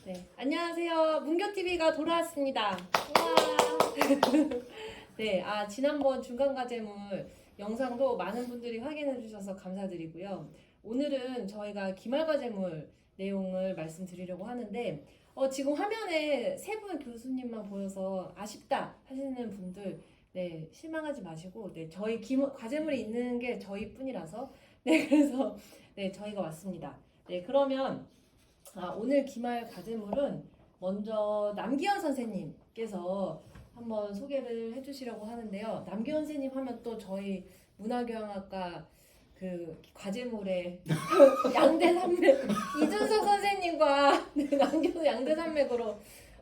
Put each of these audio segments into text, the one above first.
네, 안녕하세요. 문교TV가 돌아왔습니다. 와. 네, 지난번 중간과제물 영상도 많은 분들이 확인해 주셔서 감사드리고요. 오늘은 저희가 기말과제물 내용을 말씀드리려고 하는데, 지금 화면에 세 분 교수님만 보여서 아쉽다 하시는 분들, 네, 실망하지 마시고, 네, 저희 과제물이 있는 게 저희뿐이라서, 네, 그래서, 네, 저희가 왔습니다. 네, 그러면, 오늘 기말 과제물은 먼저 남기현 선생님께서 한번 소개를 해주시려고 하는데요. 남기현 선생님 하면 또 저희 문화교양학과 그 과제물의 양대산맥 이준석 선생님과 네, 남기현 양대산맥으로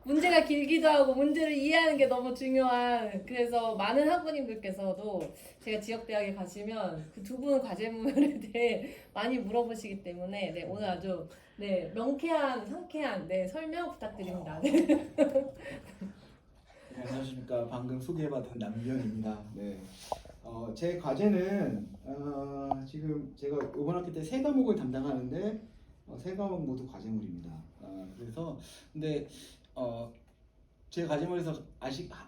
문제가 길기도 하고 문제를 이해하는 게 너무 중요한, 그래서 많은 학부님들께서도 제가 지역대학에 가시면 그 두 분 과제물에 대해 많이 물어보시기 때문에 네, 오늘 아주 네, 명쾌한 상쾌한 네, 설명 부탁드립니다. 네. 안녕하십니까. 방금 소개받은 남기현입니다. 네. 제 과제는 지금 제가 이번 학기 때 세 과목을 담당하는데 세 과목 모두 과제물입니다. 그래서 근데 제 과제물에서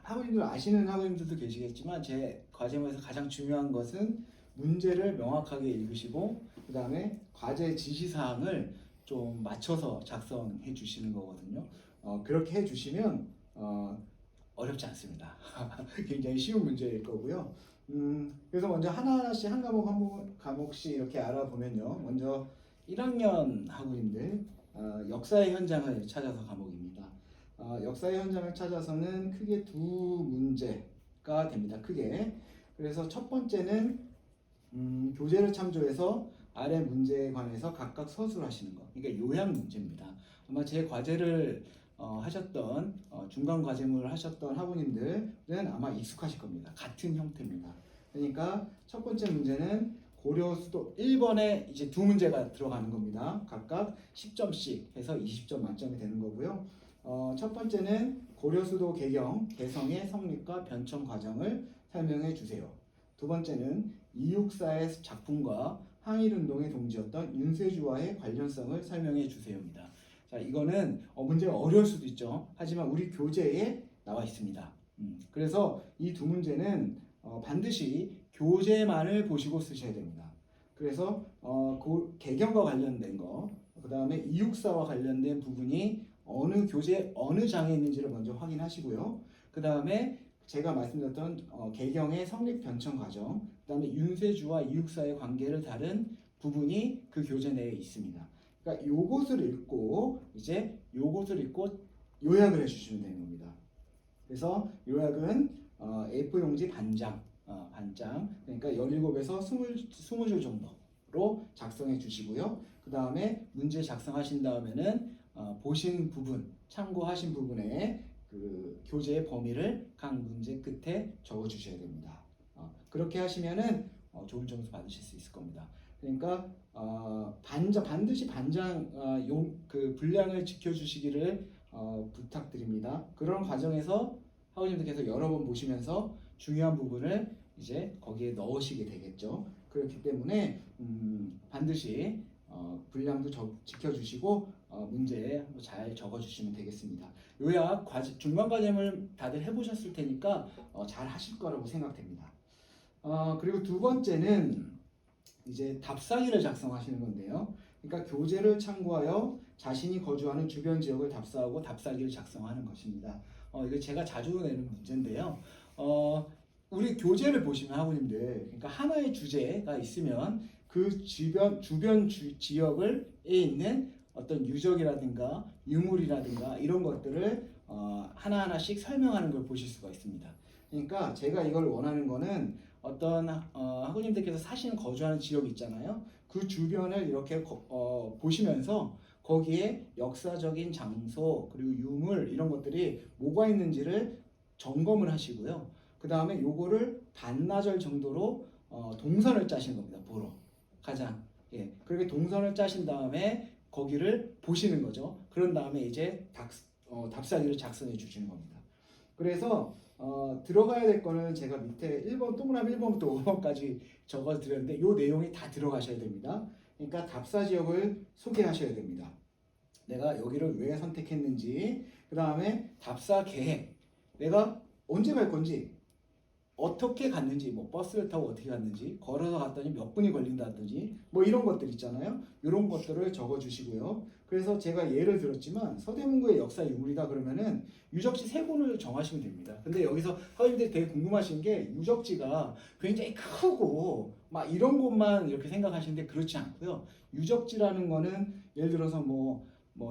학우님들 아시는 학우님들도 계시겠지만 제 과제물에서 가장 중요한 것은 문제를 명확하게 읽으시고 그 다음에 과제 지시사항을 좀 맞춰서 작성해 주시는 거거든요. 그렇게 해 주시면 어렵지 않습니다. 굉장히 쉬운 문제일 거고요. 그래서 먼저 하나하나씩 한 과목 한 과목씩 이렇게 알아보면요. 먼저 1학년 학우님들 역사의 현장을 찾아서 과목입니다. 역사의 현장을 찾아서는 크게 두 문제가 됩니다. 크게. 그래서 첫 번째는 교재를 참조해서 아래 문제에 관해서 각각 서술하시는 것. 그러니까 요약 문제입니다. 아마 제 과제를 하셨던 중간 과제물을 하셨던 학우님들은 아마 익숙하실 겁니다. 같은 형태입니다. 그러니까 첫 번째 문제는 고려 수도 1번에 이제 두 문제가 들어가는 겁니다. 각각 10점씩 해서 20점 만점이 되는 거고요. 첫 번째는 고려 수도 개성의 성립과 변천 과정을 설명해 주세요. 두 번째는 이육사의 작품과 항일운동의 동지였던 윤세주와의 관련성을 설명해 주세요입니다. 자, 이거는 문제가 어려울 수도 있죠. 하지만 우리 교재에 나와 있습니다. 그래서 이 두 문제는 반드시 교재만을 보시고 쓰셔야 됩니다. 그래서 개경과 관련된 거, 그 다음에 이육사와 관련된 부분이 어느 교재 어느 장에 있는지를 먼저 확인하시고요. 그 다음에 제가 말씀드렸던 개경의 성립 변천 과정, 그 다음에 윤세주와 이육사의 관계를 다룬 부분이 그 교재 내에 있습니다. 그러니까 요것을 읽고 이제 요것을 읽고 요약을 해주시면 되는 겁니다. 그래서 요약은 A4 용지 반장, 그러니까 17에서 20줄 정도로 작성해 주시고요. 그 다음에 문제 작성하신 다음에는 보신 부분, 참고하신 부분에 그 교재의 범위를 각 문제 끝에 적어 주셔야 됩니다. 그렇게 하시면은 좋은 점수 받으실 수 있을 겁니다. 그러니까 반드시 반장 그 분량을 지켜주시기를 부탁드립니다. 그런 과정에서 학우님들께서 여러 번 보시면서 중요한 부분을 이제 거기에 넣으시게 되겠죠. 그렇기 때문에 반드시 분량도 지켜주시고 문제에 잘 적어주시면 되겠습니다. 요약 중간 과제물 다들 해보셨을 테니까 잘 하실 거라고 생각됩니다. 그리고 두 번째는 이제 답사기를 작성하시는 건데요. 그러니까 교재를 참고하여 자신이 거주하는 주변 지역을 답사하고 답사기를 작성하는 것입니다. 이거 제가 자주 내는 문제인데요. 우리 교재를 보시면 학우님들, 그러니까 하나의 주제가 있으면 그 주변 지역에 있는 어떤 유적이라든가 유물이라든가 이런 것들을 하나하나씩 설명하는 걸 보실 수가 있습니다. 그러니까 제가 이걸 원하는 거는 어떤 학우님들께서 사시는 거주하는 지역이 있잖아요. 그 주변을 이렇게 보시면서 거기에 역사적인 장소 그리고 유물 이런 것들이 뭐가 있는지를 점검을 하시고요. 그 다음에 요거를 반나절 정도로 동선을 짜시는 겁니다. 보러 가장 그렇게 동선을 짜신 다음에 거기를 보시는 거죠. 그런 다음에 이제 답사기를 작성해 주시는 겁니다. 그래서 들어가야 될 거는 제가 밑에 1번 동그라미 1번부터 5번까지 적어 드렸는데 요 내용이 다 들어가셔야 됩니다. 그러니까 답사 지역을 소개하셔야 됩니다. 내가 여기를 왜 선택했는지, 그 다음에 답사 계획, 내가 언제 갈 건지, 어떻게 갔는지, 뭐 버스를 타고 어떻게 갔는지, 걸어서 갔더니 몇 분이 걸린다든지, 뭐 이런 것들 있잖아요. 이런 것들을 적어주시고요. 그래서 제가 예를 들었지만 서대문구의 역사 유물이다 그러면은 유적지 세 군을 정하시면 됩니다. 근데 여기서 선생님들이 되게 궁금하신 게 유적지가 굉장히 크고 막 이런 곳만 이렇게 생각하시는데 그렇지 않고요. 유적지라는 거는 예를 들어서 뭐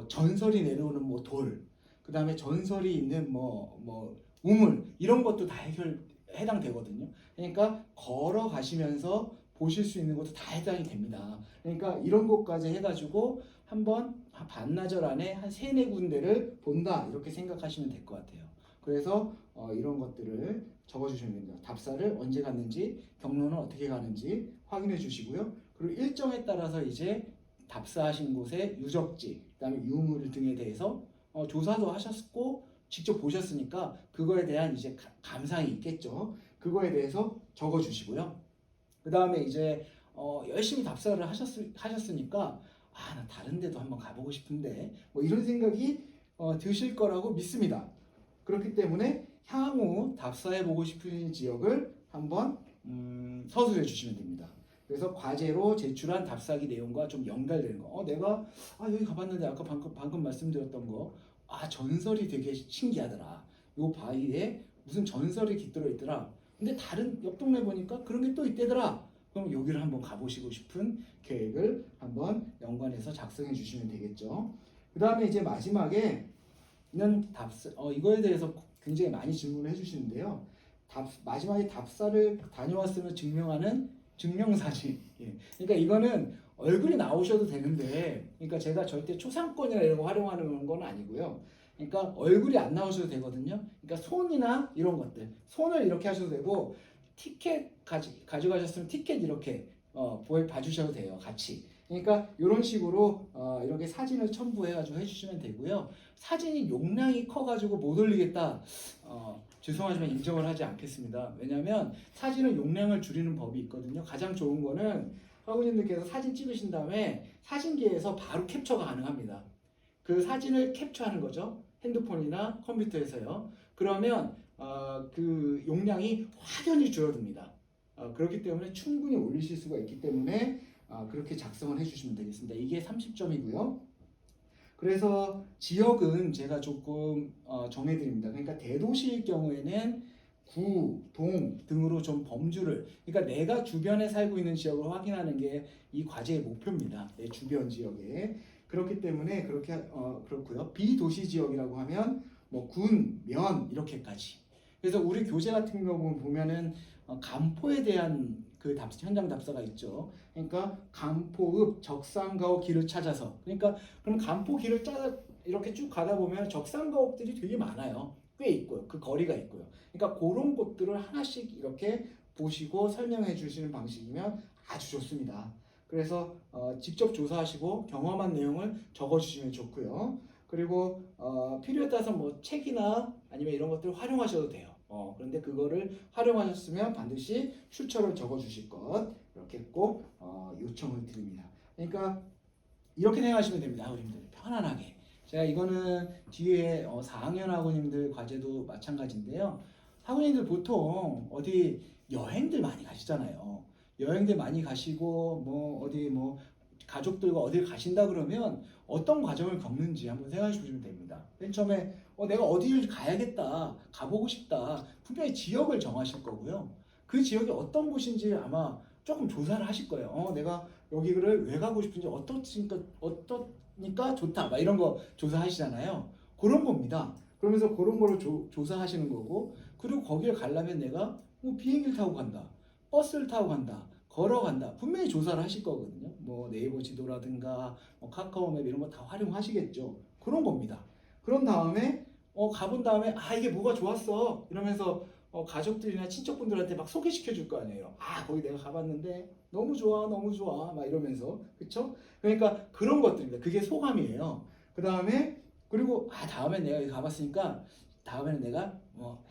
전설이 내려오는 뭐 돌, 그 다음에 전설이 있는 뭐 우물 이런 것도 다 해당되거든요. 그러니까 걸어가시면서 보실 수 있는 것도 다 해당이 됩니다. 그러니까 이런 것까지 해가지고 한번 반나절 안에 한 세네 군데를 본다 이렇게 생각하시면 될 것 같아요. 그래서 이런 것들을 적어주시면 됩니다. 답사를 언제 갔는지, 경로는 어떻게 가는지 확인해 주시고요. 그리고 일정에 따라서 이제 답사하신 곳의 유적지, 그다음에 유물 등에 대해서 조사도 하셨고 직접 보셨으니까 그거에 대한 이제 감상이 있겠죠. 그거에 대해서 적어주시고요. 그 다음에 이제 열심히 답사를 하셨으니까 나 다른 데도 한번 가보고 싶은데 뭐 이런 생각이 드실 거라고 믿습니다. 그렇기 때문에 향후 답사해보고 싶은 지역을 한번 서술해 주시면 됩니다. 그래서 과제로 제출한 답사기 내용과 좀 연결되는 거. 내가 여기 가봤는데 아까 방금 말씀드렸던 거 전설이 되게 신기하더라. 요 바위에 무슨 전설이 깃들어 있더라. 근데 다른 옆 동네 보니까 그런 게 또 있대더라. 그럼 여기를 한번 가보시고 싶은 계획을 한번 연관해서 작성해 주시면 되겠죠. 그 다음에 이제 마지막에는 답사, 이거에 대해서 굉장히 많이 질문을 해주시는데요. 마지막에 답사를 다녀왔음을 증명하는 증명사진. 예. 그러니까 이거는 얼굴이 나오셔도 되는데, 그러니까 제가 절대 초상권이나 이런 거 활용하는 건 아니고요. 그러니까 얼굴이 안 나오셔도 되거든요. 그러니까 손이나 이런 것들, 손을 이렇게 하셔도 되고, 티켓 가져가셨으면 티켓 이렇게 봐주셔도 돼요, 같이. 그러니까 이런 식으로 이렇게 사진을 첨부해가지고 해주시면 되고요. 사진이 용량이 커가지고 못 올리겠다. 죄송하지만 인정을 하지 않겠습니다. 왜냐하면 사진은 용량을 줄이는 법이 있거든요. 가장 좋은 거는 학우님들께서 사진 찍으신 다음에 사진기에서 바로 캡처가 가능합니다. 그 사진을 캡처하는 거죠. 핸드폰이나 컴퓨터에서요. 그러면 그 용량이 확연히 줄어듭니다. 그렇기 때문에 충분히 올리실 수가 있기 때문에 그렇게 작성을 해주시면 되겠습니다. 이게 30점이고요. 그래서 지역은 제가 조금 정해드립니다. 그러니까 대도시일 경우에는 구, 동 등으로 좀 범주를, 그러니까 내가 주변에 살고 있는 지역을 확인하는 게 이 과제의 목표입니다. 내 주변 지역에. 그렇기 때문에 그렇게 그렇고요. 비도시 지역이라고 하면 뭐 군, 면 이렇게까지. 그래서 우리 교재 같은 경우 보면은 간포에 대한 그 현장 답사가 있죠. 그러니까 간포읍 적산가옥 길을 찾아서. 그러니까 그럼 간포 길을 이렇게 쭉 가다 보면 적산가옥들이 되게 많아요. 꽤 있고요. 그 거리가 있고요. 그러니까 그런 곳들을 하나씩 이렇게 보시고 설명해 주시는 방식이면 아주 좋습니다. 그래서 직접 조사하시고 경험한 내용을 적어주시면 좋고요. 그리고 필요에 따라서 뭐 책이나 아니면 이런 것들을 활용하셔도 돼요. 그런데 그거를 활용하셨으면 반드시 출처를 적어주실 것 이렇게 꼭 요청을 드립니다. 그러니까 이렇게 생각하시면 됩니다. 학우님들 편안하게. 제가 이거는 뒤에 4학년 학우님들 과제도 마찬가지인데요. 학우님들 보통 어디 여행들 많이 가시잖아요. 여행들 많이 가시고 어디 가족들과 어딜 가신다 그러면 어떤 과정을 겪는지 한번 생각해 보시면 됩니다. 맨 처음에 내가 어디를 가야겠다, 가보고 싶다. 분명히 지역을 정하실 거고요. 그 지역이 어떤 곳인지 아마 조금 조사를 하실 거예요. 내가 여기를 왜 가고 싶은지 어떠니까 좋다. 막 이런 거 조사하시잖아요. 그런 겁니다. 그러면서 그런 거를 조사하시는 거고, 그리고 거기를 가려면 내가 비행기를 타고 간다, 버스를 타고 간다, 걸어간다. 분명히 조사를 하실 거거든요. 뭐 네이버 지도라든가 카카오맵 이런 거 다 활용하시겠죠. 그런 겁니다. 그런 다음에 가본 다음에 이게 뭐가 좋았어 이러면서 가족들이나 친척분들한테 막 소개시켜 줄 거 아니에요. 거기 내가 가봤는데 너무 좋아 너무 좋아 막 이러면서. 그쵸? 그러니까 그런 것들입니다. 그게 소감이에요. 그 다음에 그리고 다음에 내가 여기 가봤으니까 다음에는 내가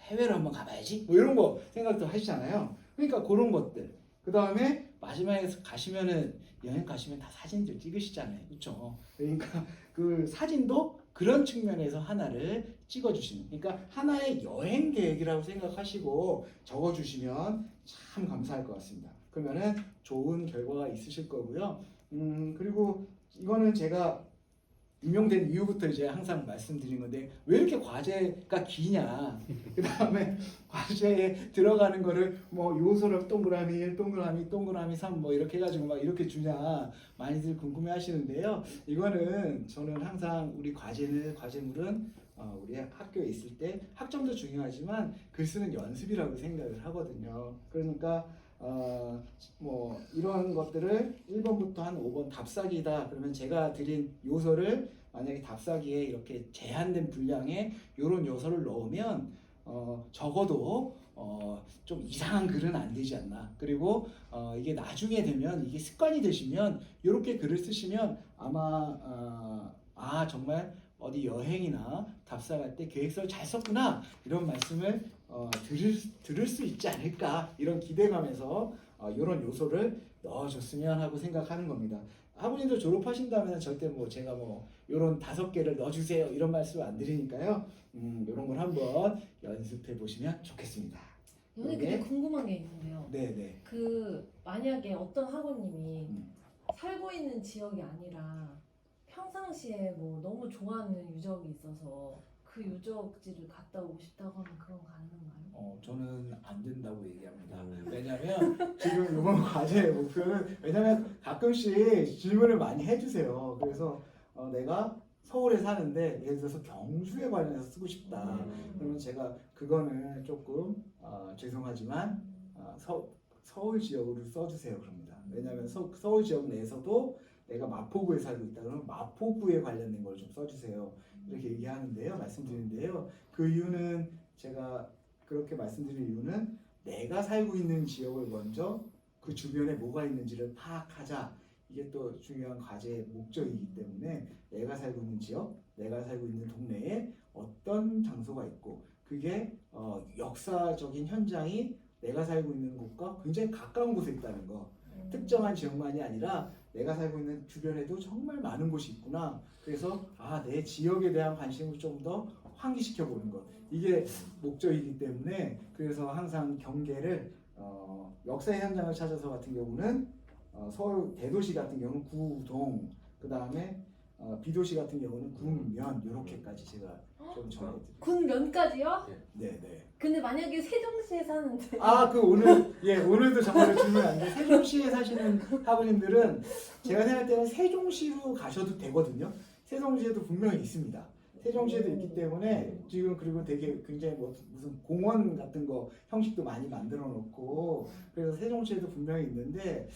해외로 한번 가봐야지 뭐 이런 거 생각도 하시잖아요. 그러니까 그런 것들. 그 다음에 마지막에 가시면은 여행 가시면 다 사진들 찍으시잖아요, 그렇죠? 그러니까 그 사진도 그런 측면에서 하나를 찍어주시는, 그러니까 하나의 여행 계획이라고 생각하시고 적어주시면 참 감사할 것 같습니다. 그러면은 좋은 결과가 있으실 거고요. 그리고 이거는 제가 임용된 이후부터 이제 항상 말씀드린 건데, 왜 이렇게 과제가 기냐, 그 다음에 과제에 들어가는 거를 뭐 요소를 동그라미 1, 동그라미 3 뭐 이렇게 해가지고 막 이렇게 주냐 많이들 궁금해 하시는데요. 이거는 저는 항상 우리 과제물은 우리 학교에 있을 때 학점도 중요하지만 글 쓰는 연습이라고 생각을 하거든요. 그러니까 뭐 이런 것들을 1번부터 한 5번 답사기다 그러면 제가 드린 요소를 만약에 답사기에 이렇게 제한된 분량의 이런 요소를 넣으면 적어도 좀 이상한 글은 안 되지 않나. 그리고 이게 나중에 되면 이게 습관이 되시면 이렇게 글을 쓰시면 아마 정말 어디 여행이나 답사 갈 때 계획서를 잘 썼구나 이런 말씀을 들을 수 있지 않을까, 이런 기대감에서 이런 요소를 넣어줬으면 하고 생각하는 겁니다. 학우님들 졸업하신다면 절대 뭐 제가 뭐 이런 5개를 넣어주세요 이런 말씀을 안 드리니까요. 이런 걸 한번 연습해 보시면 좋겠습니다. 오늘 근데 궁금한 게 있는데요. 네네. 그 만약에 어떤 학우님이 살고 있는 지역이 아니라 평상시에 뭐 너무 좋아하는 유적이 있어서 그 유적지를 갔다 오고 싶다고 하면 그건 가능한가요? 저는 안 된다고 얘기합니다. 왜냐면 지금 이번 과제의 목표는, 왜냐면 가끔씩 질문을 많이 해주세요. 그래서 내가 서울에 사는데 예를 들어서 경주에 관련해서 쓰고 싶다. 그러면 제가 그거는 조금 죄송하지만 서울 지역으로 써주세요 그럽니다. 왜냐하면 서울 지역 내에서도 내가 마포구에 살고 있다 그러면 마포구에 관련된 걸 좀 써주세요 이렇게 얘기하는데요, 말씀드리는데요. 그 이유는, 제가 그렇게 말씀드린 이유는 내가 살고 있는 지역을 먼저 그 주변에 뭐가 있는지를 파악하자, 이게 또 중요한 과제의 목적이기 때문에 내가 살고 있는 지역, 내가 살고 있는 동네에 어떤 장소가 있고 그게 역사적인 현장이 내가 살고 있는 곳과 굉장히 가까운 곳에 있다는 거, 특정한 지역만이 아니라 내가 살고 있는 주변에도 정말 많은 곳이 있구나. 그래서 내 지역에 대한 관심을 좀 더 환기시켜 보는 것, 이게 목적이기 때문에, 그래서 항상 경계를 역사의 현장을 찾아서 같은 경우는 서울 대도시 같은 경우는 구동, 그 다음에 비도시 같은 경우는 군면, 이렇게까지 제가 좀 정해드립니다. 군면까지요? 네네. 근데 만약에 세종시에 사는데 오늘도 정말 중요한데, 세종시에 사시는 학우님들은 제가 생각할 때는 세종시로 가셔도 되거든요. 세종시에도 분명히 있습니다. 세종시에도 있기 때문에 지금, 그리고 되게 굉장히 무슨 공원 같은 거 형식도 많이 만들어 놓고, 그래서 세종시에도 분명히 있는데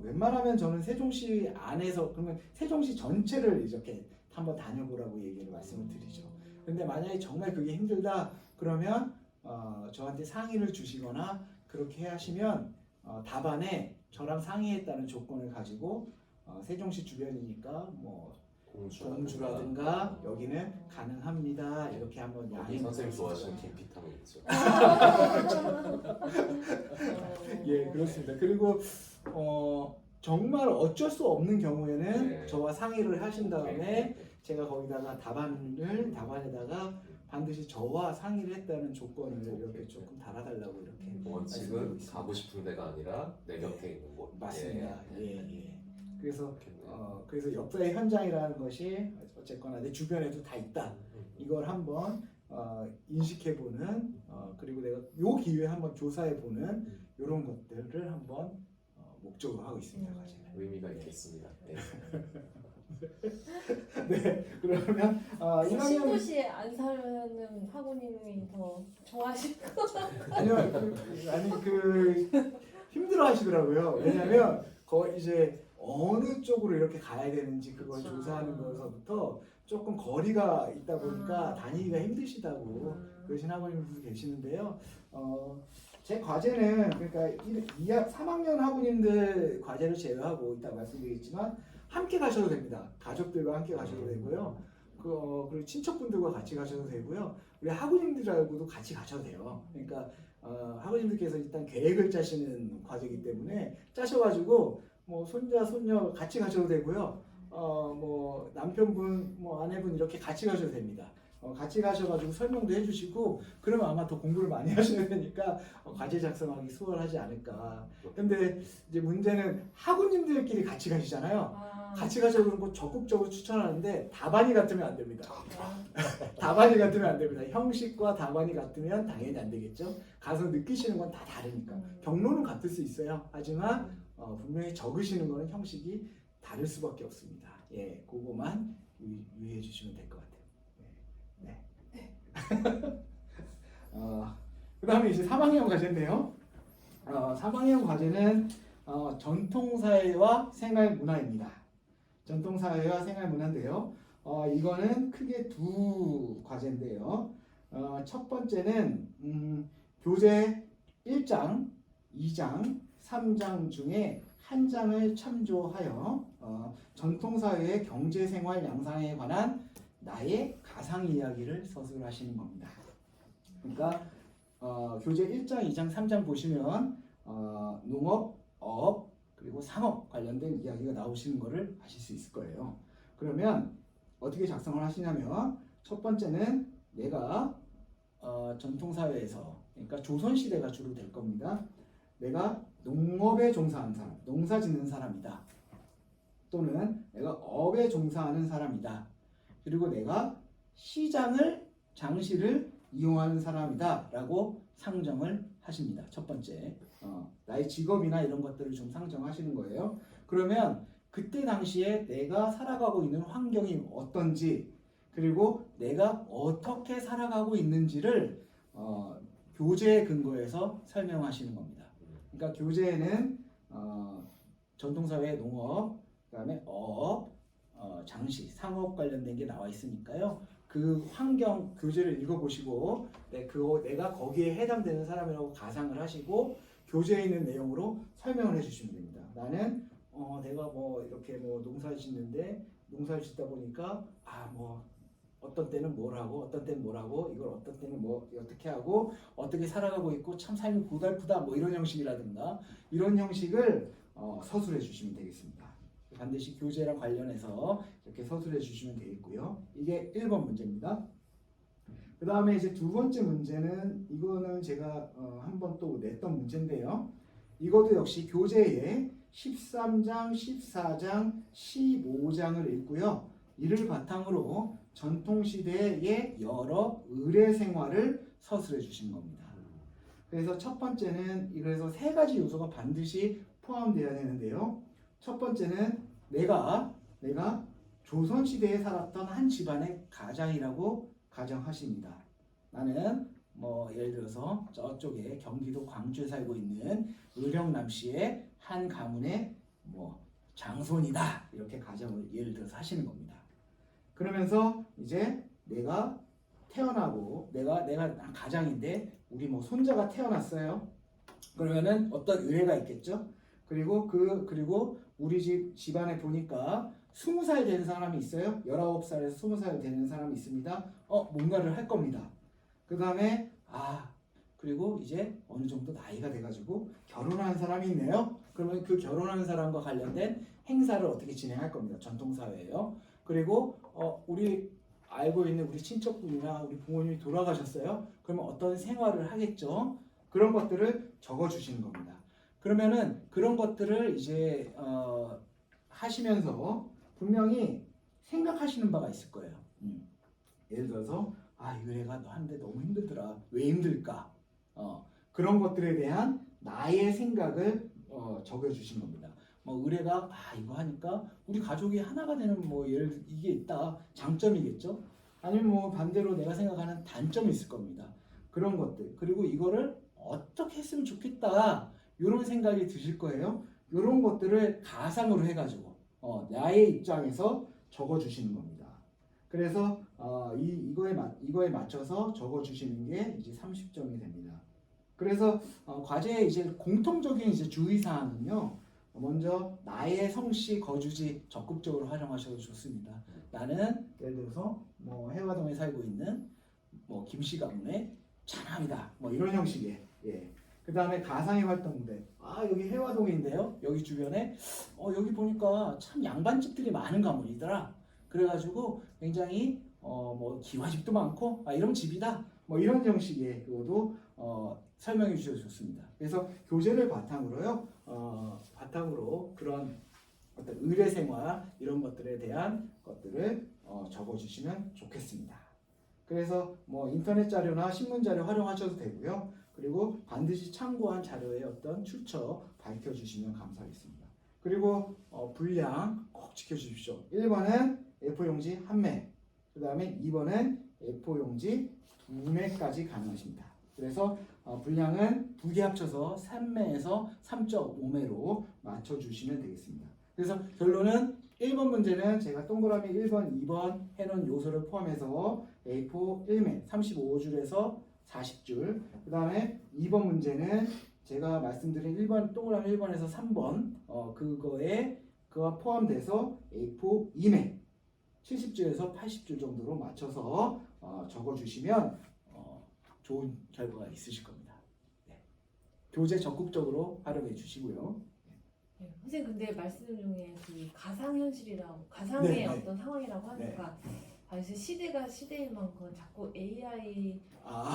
웬만하면 저는 세종시 안에서, 그러면 세종시 전체를 이렇게 한번 다녀보라고 얘기를 말씀을 드리죠. 근데 만약에 정말 그게 힘들다 그러면 저한테 상의를 주시거나 그렇게 하시면 답안에 저랑 상의했다는 조건을 가지고 세종시 주변이니까 뭐 공주라든가 여기는 가능합니다 이렇게 한번 여기 선생님 좋아하시는 김피탕이 있죠. 예, 그렇습니다. 그리고 정말 어쩔 수 없는 경우에는 네. 저와 상의를 하신 다음에 네. 제가 거기다가 답안에다가 반드시 저와 상의를 했다는 조건을 이렇게 조금 달아달라고 이렇게 원칙은 말씀드리고 있습니다. 가고 싶은 데가 아니라 내 곁에 있는 곳. 맞습니다. 예. 그래서 그렇겠네요. 그래서 역사의 현장이라는 것이 어쨌거나 내 주변에도 다 있다. 이걸 한번 인식해보는, 그리고 내가 요 기회에 한번 조사해보는 이런 것들을 한번 목적으로 하고 있습니다. 과제는. 의미가 있겠습니다. 네. 네, 그러면 신도시에 안 사는 학우님이 더 좋아하실 거. 아니요, 힘들어 하시더라고요. 왜냐면 이제 어느 쪽으로 이렇게 가야 되는지 그걸 그쵸. 조사하는 거서부터 조금 거리가 있다 보니까 다니기가 힘드시다고 그러신 학우님들도 계시는데요. 제 과제는, 그러니까 3학년 학우님들 과제를 제외하고 이따 말씀드리겠지만 함께 가셔도 됩니다. 가족들과 함께 가셔도 되고요. 그리고 친척분들과 같이 가셔도 되고요. 우리 학우님들하고도 같이 가셔도 돼요. 그러니까 학우님들께서 일단 계획을 짜시는 과제이기 때문에 짜셔가지고 뭐 손자, 손녀 같이 가셔도 되고요. 뭐 남편분, 뭐 아내분 이렇게 같이 가셔도 됩니다. 같이 가셔가지고 설명도 해주시고 그러면 아마 더 공부를 많이 하셔야 되니까 과제 작성하기 수월하지 않을까. 근데 이제 문제는 학우님들끼리 같이 가시잖아요. 아, 같이 가셔도 그런 거 적극적으로 추천하는데 답안이 같으면 안 됩니다. 아, 답안이 같으면 안 됩니다. 형식과 답안이 같으면 당연히 안 되겠죠. 가서 느끼시는 건 다 다르니까. 경로는 같을 수 있어요. 하지만 분명히 적으시는 거는 형식이 다를 수밖에 없습니다. 예, 그거만 유의해 주시면 될 것 같아요. 네. 그다음에 이제 3학년 과제인데요. 3학년 과제는 전통사회와 생활문화입니다. 전통사회와 생활문화인데요. 이거는 크게 두 과제인데요. 첫 번째는 교재 1장, 2장, 3장 중에 한 장을 참조하여 전통사회의 경제생활 양상에 관한 나의 가상 이야기를 서술하시는 겁니다. 그러니까 교재 1장, 2장, 3장 보시면 농업, 어업, 그리고 상업 관련된 이야기가 나오시는 것을 아실 수 있을 거예요. 그러면 어떻게 작성을 하시냐면 첫 번째는 내가 전통사회에서, 그러니까 조선시대가 주로 될 겁니다. 내가 농업에 종사하는 사람, 농사 짓는 사람이다. 또는 내가 업에 종사하는 사람이다. 그리고 내가 시장을, 장시를 이용하는 사람이다 라고 상정을 하십니다. 첫 번째, 나의 직업이나 이런 것들을 좀 상정하시는 거예요. 그러면 그때 당시에 내가 살아가고 있는 환경이 어떤지, 그리고 내가 어떻게 살아가고 있는지를 교재에 근거해서 설명하시는 겁니다. 그러니까 교재에는 전통사회 농업, 그다음에 어업, 장시, 상업 관련된 게 나와 있으니까요. 그 환경 교재를 읽어보시고 내가 거기에 해당되는 사람이라고 가상을 하시고 교재에 있는 내용으로 설명을 해주시면 됩니다. 나는 내가 뭐 이렇게 뭐 농사를 짓는데 농사를 짓다 보니까 뭐 어떤 때는 뭘 하고 어떤 때는 뭘 하고 이걸 어떤 때는 뭐 어떻게 하고 어떻게 살아가고 있고 참 삶이 고달프다 뭐 이런 형식이라든가 이런 형식을 서술해 주시면 되겠습니다. 반드시 교재랑 관련해서 이렇게 서술해 주시면 되겠고요. 이게 1번 문제입니다. 그 다음에 이제 두 번째 문제는 이거는 제가 한번 또 냈던 문제인데요. 이것도 역시 교재에 13장, 14장, 15장을 읽고요. 이를 바탕으로 전통시대의 여러 의례 생활을 서술해 주신 겁니다. 그래서 첫 번째는 그래서 세 가지 요소가 반드시 포함되어야 되는데요. 첫 번째는 내가 조선시대에 살았던 한 집안의 가장이라고 가정하십니다. 나는 뭐 예를 들어서 저쪽에 경기도 광주에 살고 있는 의령남씨의 한 가문의 뭐 장손이다 이렇게 가정을 예를 들어서 하시는 겁니다. 그러면서 이제 내가 태어나고 내가 가장인데 우리 뭐 손자가 태어났어요. 그러면은 어떤 의례가 있겠죠. 그리고 우리 집안에 보니까 20살 되는 사람이 있어요. 19살에서 20살 되는 사람이 있습니다. 뭔가를 할 겁니다. 그 다음에 그리고 이제 어느 정도 나이가 돼가지고 결혼하는 사람이 있네요. 그러면 그 결혼하는 사람과 관련된 행사를 어떻게 진행할 겁니다. 전통사회예요. 그리고 우리 알고 있는 우리 친척분이나 우리 부모님이 돌아가셨어요. 그러면 어떤 생활을 하겠죠. 그런 것들을 적어주시는 겁니다. 그러면은 그런 것들을 이제 하시면서 분명히 생각하시는 바가 있을 거예요. 예를 들어서 이 의뢰가 하는데 너무 힘들더라. 왜 힘들까? 그런 것들에 대한 나의 생각을 적어주신 겁니다. 뭐 의뢰가 이거 하니까 우리 가족이 하나가 되는 뭐 이게 있다. 장점이겠죠. 아니면 뭐 반대로 내가 생각하는 단점이 있을 겁니다. 그런 것들 그리고 이거를 어떻게 했으면 좋겠다. 이런 생각이 드실 거예요. 이런 것들을 가상으로 해가지고 나의 입장에서 적어주시는 겁니다. 그래서 이거에 맞춰서 적어주시는 게 이제 30점이 됩니다. 그래서 과제의 이제 공통적인 이제 주의사항은요. 먼저 나의 성씨 거주지 적극적으로 활용하셔도 좋습니다. 나는 예를 들어서 뭐 해화동에 살고 있는 뭐 김씨 가문의 차남이다. 뭐 이런 형식의 그 다음에 가상의 활동무대. 여기 해화동인데요. 여기 주변에 여기 보니까 참 양반집들이 많은 가문이더라. 그래가지고 굉장히 뭐 기와집도 많고 이런 집이다. 뭐 이런 형식의 그것도 설명해 주셔도 좋습니다. 그래서 교재를 바탕으로요. 바탕으로 그런 어떤 의례 생활 이런 것들에 대한 것들을 적어주시면 좋겠습니다. 그래서 뭐 인터넷 자료나 신문 자료 활용하셔도 되고요. 그리고 반드시 참고한 자료의 어떤 출처 밝혀주시면 감사하겠습니다. 그리고 분량 꼭 지켜주십시오. 1번은 A4용지 1매, 그 다음에 2번은 A4용지 2매까지 가능하십니다. 그래서 분량은 두 개 합쳐서 3매에서 3.5매로 맞춰주시면 되겠습니다. 그래서 결론은 1번 문제는 제가 동그라미 1번, 2번 해놓은 요소를 포함해서 A4 1매 35줄에서 40줄, 그 다음에 2번 문제는 제가 말씀드린 1번 동그라미 1번에서 3번 그거가 포함돼서 A4 2매 70줄에서 80줄 정도로 맞춰서 적어주시면 좋은 결과가 있으실 겁니다. 네. 교재 적극적으로 활용해 주시고요. 네, 선생님 근데 말씀 중에 그 가상현실이라고 가상의 네, 네. 어떤 상황이라고 하니까 그래서 시대가 시대인 만큼 자꾸 AI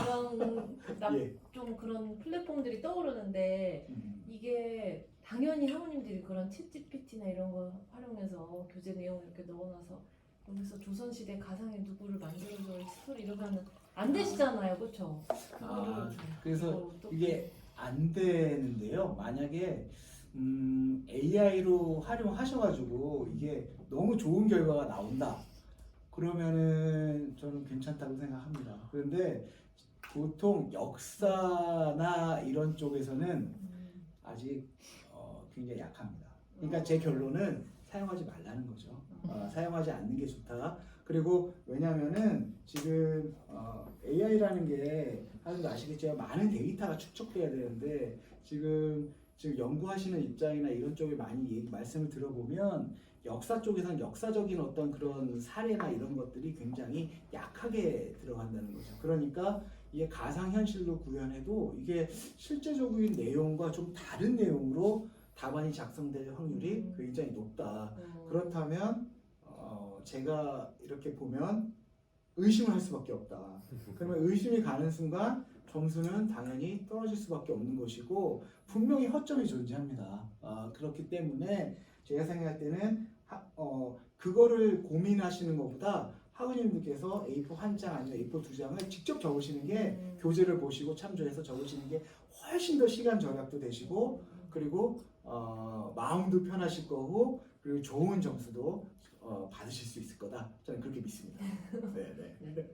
그런 예. 좀 그런 플랫폼들이 떠오르는데 이게 당연히 학우님들이 그런 챗GPT나 이런 거 활용해서 교재 내용을 이렇게 넣어놔서 여기서 조선시대 가상의 누구를 만들어서 스토리 이러면 안 되시잖아요, 그렇죠? 그래서 이게 안 되는데요. 만약에 AI로 활용하셔가지고 이게 너무 좋은 결과가 나온다. 그러면은 저는 괜찮다고 생각합니다. 그런데 보통 역사나 이런 쪽에서는 아직 굉장히 약합니다. 그러니까 제 결론은 사용하지 말라는 거죠. 사용하지 않는 게 좋다. 그리고 왜냐면은 지금 AI라는 게 다들 아시겠지만 많은 데이터가 축적돼야 되는데 지금 연구하시는 입장이나 이런 쪽에 많이 말씀을 들어보면 역사 쪽에서는 역사적인 어떤 그런 사례나 이런 것들이 굉장히 약하게 들어간다는 거죠. 그러니까 이게 가상현실로 구현해도 이게 실제적인 내용과 좀 다른 내용으로 답안이 작성될 확률이 굉장히 높다. 그렇다면 제가 이렇게 보면 의심을 할 수밖에 없다. 그러면 의심이 가는 순간 점수는 당연히 떨어질 수밖에 없는 것이고 분명히 허점이 존재합니다. 그렇기 때문에 제가 생각할 때는 그거를 고민하시는 것보다 학우님들께서 A4 한 장 아니면 A4 두 장을 직접 적으시는 게 교재를 보시고 참조해서 적으시는 게 훨씬 더 시간 절약도 되시고 그리고 마음도 편하실 거고 그리고 좋은 점수도 받으실 수 있을 거다. 저는 그렇게 믿습니다. 네.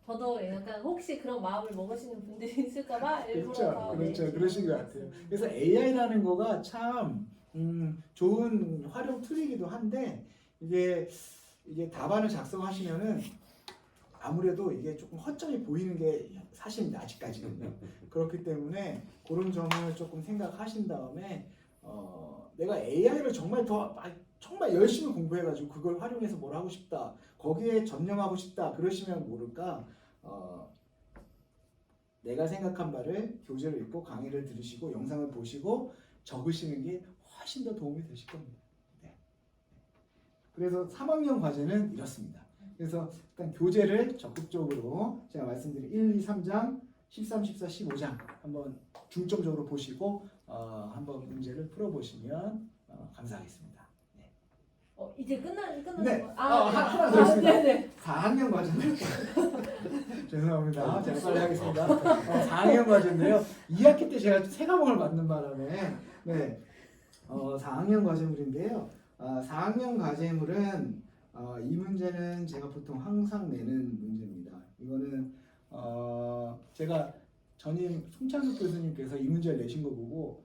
저도 약간 혹시 그런 마음을 먹으시는 분들이 있을까봐 일부러 그렇죠. 그러신 것 같아요. 그래서 AI라는 거가 참 좋은 활용 툴이기도 한데 이게 답안을 작성하시면은 아무래도 이게 조금 허점이 보이는 게 사실입니다. 아직까지는요. 그렇기 때문에 그런 점을 조금 생각하신 다음에 내가 AI를 정말 열심히 공부해가지고 그걸 활용해서 뭘 하고 싶다. 거기에 전념하고 싶다. 그러시면 모를까 내가 생각한 바를 교재를 읽고 강의를 들으시고 영상을 보시고 적으시는 게 훨씬 더 도움이 되실 겁니다. 네. 그래서 3학년 과제는 이렇습니다. 그래서 일단 교재를 적극적으로 제가 말씀드린 1, 2, 3장, 13, 14, 15장 한번 중점적으로 보시고 한번 문제를 풀어보시면 감사하겠습니다. 네. 이제 끝나는 네. 거. 하나 더 있습니다. 네네. 4학년 과제는 죄송합니다. 제가 빨리 하겠습니다. 4학년 과제인데요. 2학기 때 제가 세 과목을 맞는 바람에 4학년 과제물인데요. 4학년 과제물은 이 문제는 제가 보통 항상 내는 문제입니다. 이거는 제가 전임 송창국 교수님께서 이 문제를 내신 거 보고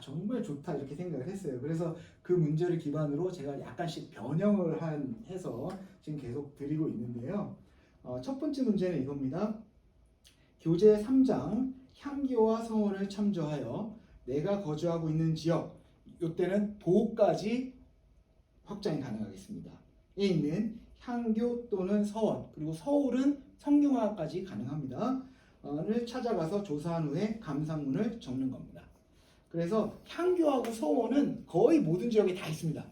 정말 좋다 이렇게 생각을 했어요. 그래서 그 문제를 기반으로 제가 약간씩 변형을 해서 지금 계속 드리고 있는데요. 첫 번째 문제는 이겁니다. 교재 3장 향교와 성원을 참조하여 내가 거주하고 있는 지역, 이때는 도까지 확장이 가능하겠습니다. 에 있는 향교 또는 서원, 그리고 서울은 성균관까지 가능합니다. 를 찾아가서 조사한 후에 감상문을 적는 겁니다. 그래서 향교하고 서원은 거의 모든 지역에 다 있습니다.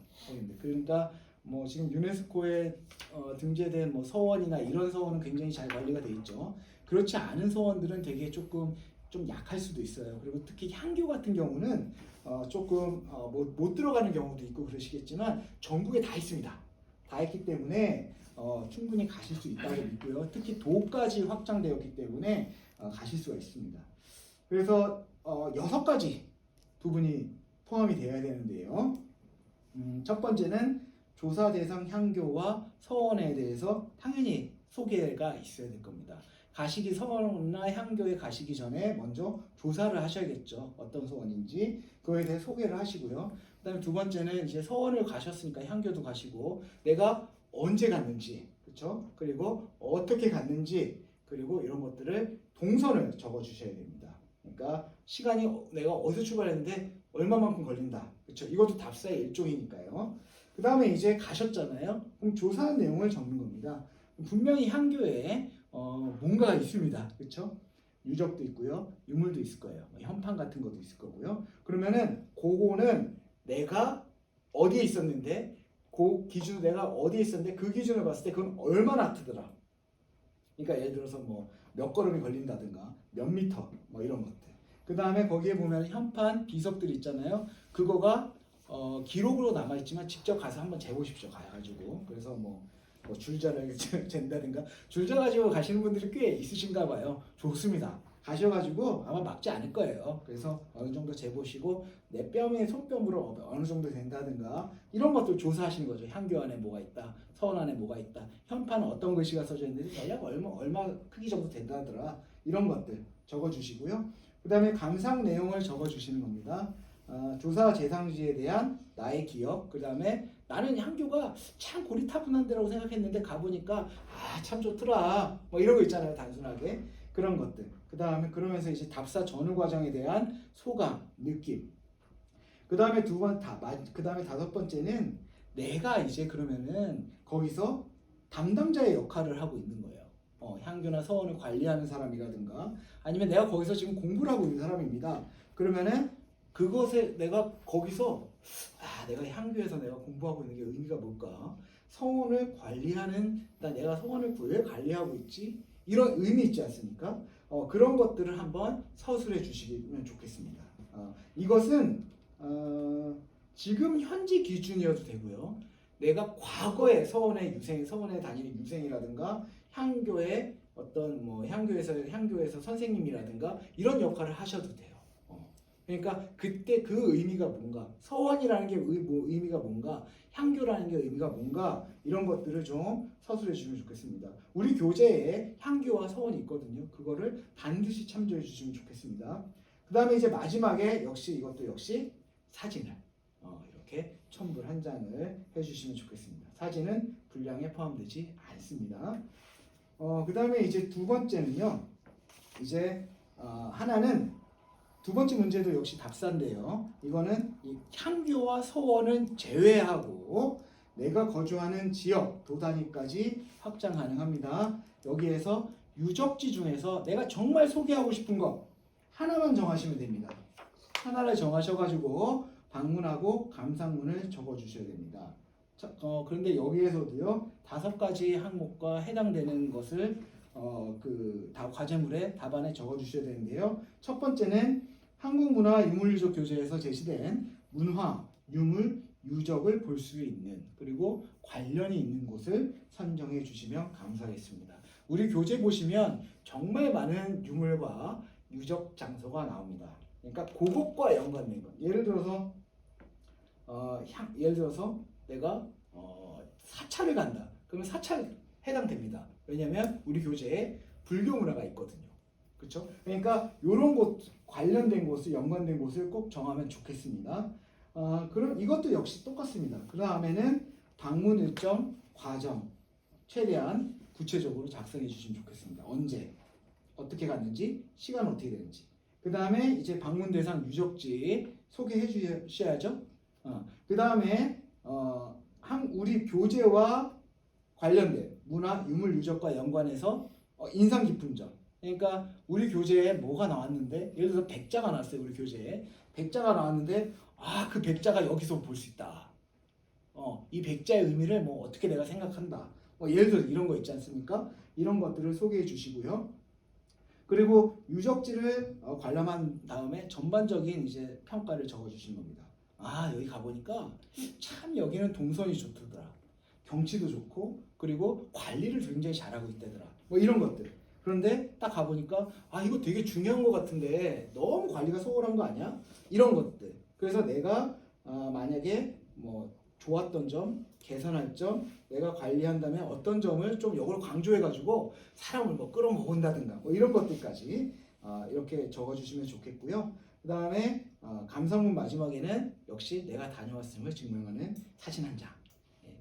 그러니까 뭐 지금 유네스코에 등재된 뭐 서원이나 이런 서원은 굉장히 잘 관리가 돼 있죠. 그렇지 않은 서원들은 되게 조금 좀 약할 수도 있어요. 그리고 특히 향교 같은 경우는 조금 못 들어가는 경우도 있고 그러시겠지만 전국에 다 있습니다. 다 있기 때문에 충분히 가실 수 있다고 믿고요. 특히 도까지 확장되었기 때문에 가실 수가 있습니다. 그래서 6가지 부분이 포함이 되어야 되는데요. 첫 번째는 조사 대상 향교와 서원에 대해서 당연히 소개가 있어야 될 겁니다. 가시기 서원이나 향교에 가시기 전에 먼저 조사를 하셔야겠죠. 어떤 서원인지 그거에 대해 소개를 하시고요. 그다음에 두 번째는 이제 서원을 가셨으니까 향교도 가시고 내가 언제 갔는지, 그렇죠? 그리고 어떻게 갔는지, 그리고 이런 것들을 동선을 적어 주셔야 됩니다. 그러니까 시간이 내가 어디서 출발했는데 얼마만큼 걸린다, 그렇죠? 이것도 답사의 일종이니까요. 그 다음에 이제 가셨잖아요. 그럼 조사한 내용을 적는 겁니다. 분명히 향교에 뭔가가 있습니다, 그렇죠? 유적도 있고요, 유물도 있을 거예요. 현판 같은 것도 있을 거고요. 그러면은 그거는 내가 어디에 있었는데, 그 기준 내가 어디에 있었는데 그 기준을 봤을 때 그건 얼마나 트더라. 그러니까 예를 들어서 뭐 몇 걸음이 걸린다든가 몇 미터 뭐 이런 것들. 그 다음에 거기에 보면 현판 비석들 있잖아요. 그거가 기록으로 남아 있지만 직접 가서 한번 재보십시오. 가가지고. 그래서 뭐 줄자를 잰다든가 줄자 가지고 가시는 분들이 꽤 있으신가 봐요. 좋습니다. 가셔가지고 아마 막지 않을 거예요. 그래서 어느 정도 재보시고 내 뺨에 손뼉으로 어느 정도 된다든가 이런 것들 조사하시는 거죠. 향교 안에 뭐가 있다, 서원 안에 뭐가 있다, 현판은 어떤 글씨가 써져 있는지 대략 얼마 크기 정도 된다더라, 이런 것들 적어주시고요. 그 다음에 감상 내용을 적어주시는 겁니다. 조사 대상지에 대한 나의 기억, 그 다음에 나는 향교가 참 고리타분한 데라고 생각했는데 가보니까 참 좋더라, 뭐 이런 거 있잖아요. 단순하게 그런 것들. 그 다음에 그러면서 이제 답사 전후 과정에 대한 소감, 느낌. 그 다음에 그 다음에 다섯 번째는 내가 이제 그러면은 거기서 담당자의 역할을 하고 있는 거예요. 향교나 서원을 관리하는 사람이라든가 아니면 내가 거기서 지금 공부를 하고 있는 사람입니다. 그러면은 그것에 내가 거기서 내가 향교에서 내가 공부하고 있는 게 의미가 뭘까? 서원을 관리하는, 내가 서원을 왜 관리하고 있지? 이런 의미 있지 않습니까? 그런 것들을 한번 서술해 주시면 좋겠습니다. 이것은 지금 현지 기준이어도 되고요. 내가 과거에 서원에 다니는 유생이라든가 향교의 어떤 뭐 향교에서 선생님이라든가 이런 역할을 하셔도 돼요. 그러니까 그때 그 의미가 뭔가, 서원이라는 게 의미가 뭔가, 향교라는 게 의미가 뭔가, 이런 것들을 좀 서술해 주시면 좋겠습니다. 우리 교재에 향교와 서원이 있거든요. 그거를 반드시 참조해 주시면 좋겠습니다. 그 다음에 이제 마지막에 이것도 역시 사진을 이렇게 첨부 한 장을 해주시면 좋겠습니다. 사진은 분량에 포함되지 않습니다. 그 다음에 이제 두 번째는요. 이제 하나는 두 번째 문제도 역시 답사인데요. 이거는 이 향교와 서원은 제외하고 내가 거주하는 지역, 도 단위까지 확장 가능합니다. 여기에서 유적지 중에서 내가 정말 소개하고 싶은 거 하나만 정하시면 됩니다. 하나를 정하셔가지고 방문하고 감상문을 적어주셔야 됩니다. 그런데 여기에서도요 5가지 항목과 해당되는 것을 과제물에 답안에 적어주셔야 되는데요. 첫 번째는 한국문화유물유적 교재에서 제시된 문화, 유물, 유적을 볼 수 있는 그리고 관련이 있는 곳을 선정해 주시면 감사하겠습니다. 우리 교재 보시면 정말 많은 유물과 유적 장소가 나옵니다. 그러니까 그것과 연관된 것. 예를 들어서 내가 사찰을 간다. 그러면 사찰 해당됩니다. 왜냐하면 우리 교재에 불교 문화가 있거든요. 그렇죠? 그러니까 이런 곳 관련된 곳을 연관된 곳을 꼭 정하면 좋겠습니다. 그럼 이것도 역시 똑같습니다. 그 다음에는 방문 일정, 과정 최대한 구체적으로 작성해 주시면 좋겠습니다. 언제, 어떻게 갔는지, 시간 어떻게 되는지. 그 다음에 이제 방문 대상 유적지 소개해 주셔야죠. 그 다음에 우리 교재와 관련된 문화, 유물, 유적과 연관해서 인상 깊은 점, 그러니까 우리 교재에 뭐가 나왔는데 예를 들어서 백자가 나왔어요. 우리 교재에 백자가 나왔는데 그 백자가 여기서 볼 수 있다. 이 백자의 의미를 뭐 어떻게 내가 생각한다. 예를 들어 이런 거 있지 않습니까? 이런 것들을 소개해 주시고요. 그리고 유적지를 관람한 다음에 전반적인 이제 평가를 적어 주시는 겁니다. 여기 가보니까 참 여기는 동선이 좋더라. 경치도 좋고 그리고 관리를 굉장히 잘하고 있다더라. 뭐 이런 것들. 그런데 딱 가보니까 이거 되게 중요한 것 같은데 너무 관리가 소홀한 거 아니야? 이런 것들. 그래서 내가 만약에 뭐 좋았던 점, 개선할 점, 내가 관리한다면 어떤 점을 좀 이걸 강조해가지고 사람을 뭐 끌어모은다든가 뭐 이런 것들까지 이렇게 적어주시면 좋겠고요. 그 다음에 감상문 마지막에는 역시 내가 다녀왔음을 증명하는 사진 한 장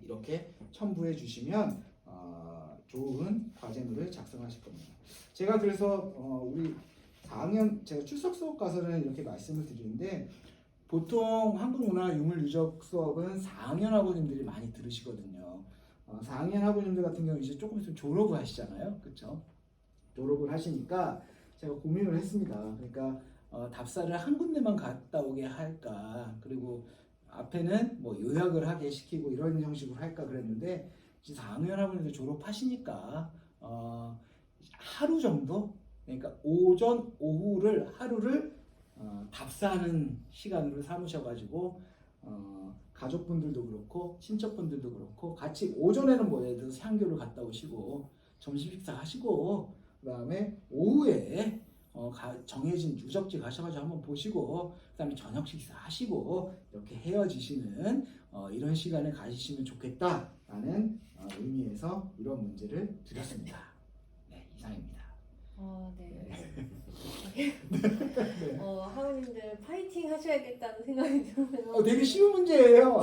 이렇게 첨부해 주시면 좋은 과제물을 작성하실 겁니다. 제가 그래서 우리 4학년 제가 출석 수업 가서는 이렇게 말씀을 드리는데 보통 한국문화유물유적 수업은 4학년 학우님들이 많이 들으시거든요. 4학년 학우님들 같은 경우 이제 조금 있으면 졸업을 하시잖아요, 그렇죠? 졸업을 하시니까 제가 고민을 했습니다. 그러니까 답사를 한 군데만 갔다 오게 할까, 그리고 앞에는 뭐 요약을 하게 시키고 이런 형식으로 할까 그랬는데 이제 4학년 학우님들 졸업하시니까 하루 정도, 그러니까 오전, 오후를 하루를 답사하는 시간으로 삼으셔가지고 가족분들도 그렇고 친척분들도 그렇고 같이 오전에는 뭐 예를 들어서 향교를 갔다 오시고 점심 식사 하시고 그 다음에 오후에 정해진 유적지 가셔가지고 한번 보시고 그 다음에 저녁 식사 하시고 이렇게 헤어지시는 이런 시간을 가지시면 좋겠다라는 의미에서 이런 문제를 드렸습니다. 네, 이상입니다. 네. 네. 학우님들 파이팅 하셔야겠다는 생각이 들어요. 되게 쉬운 문제예요.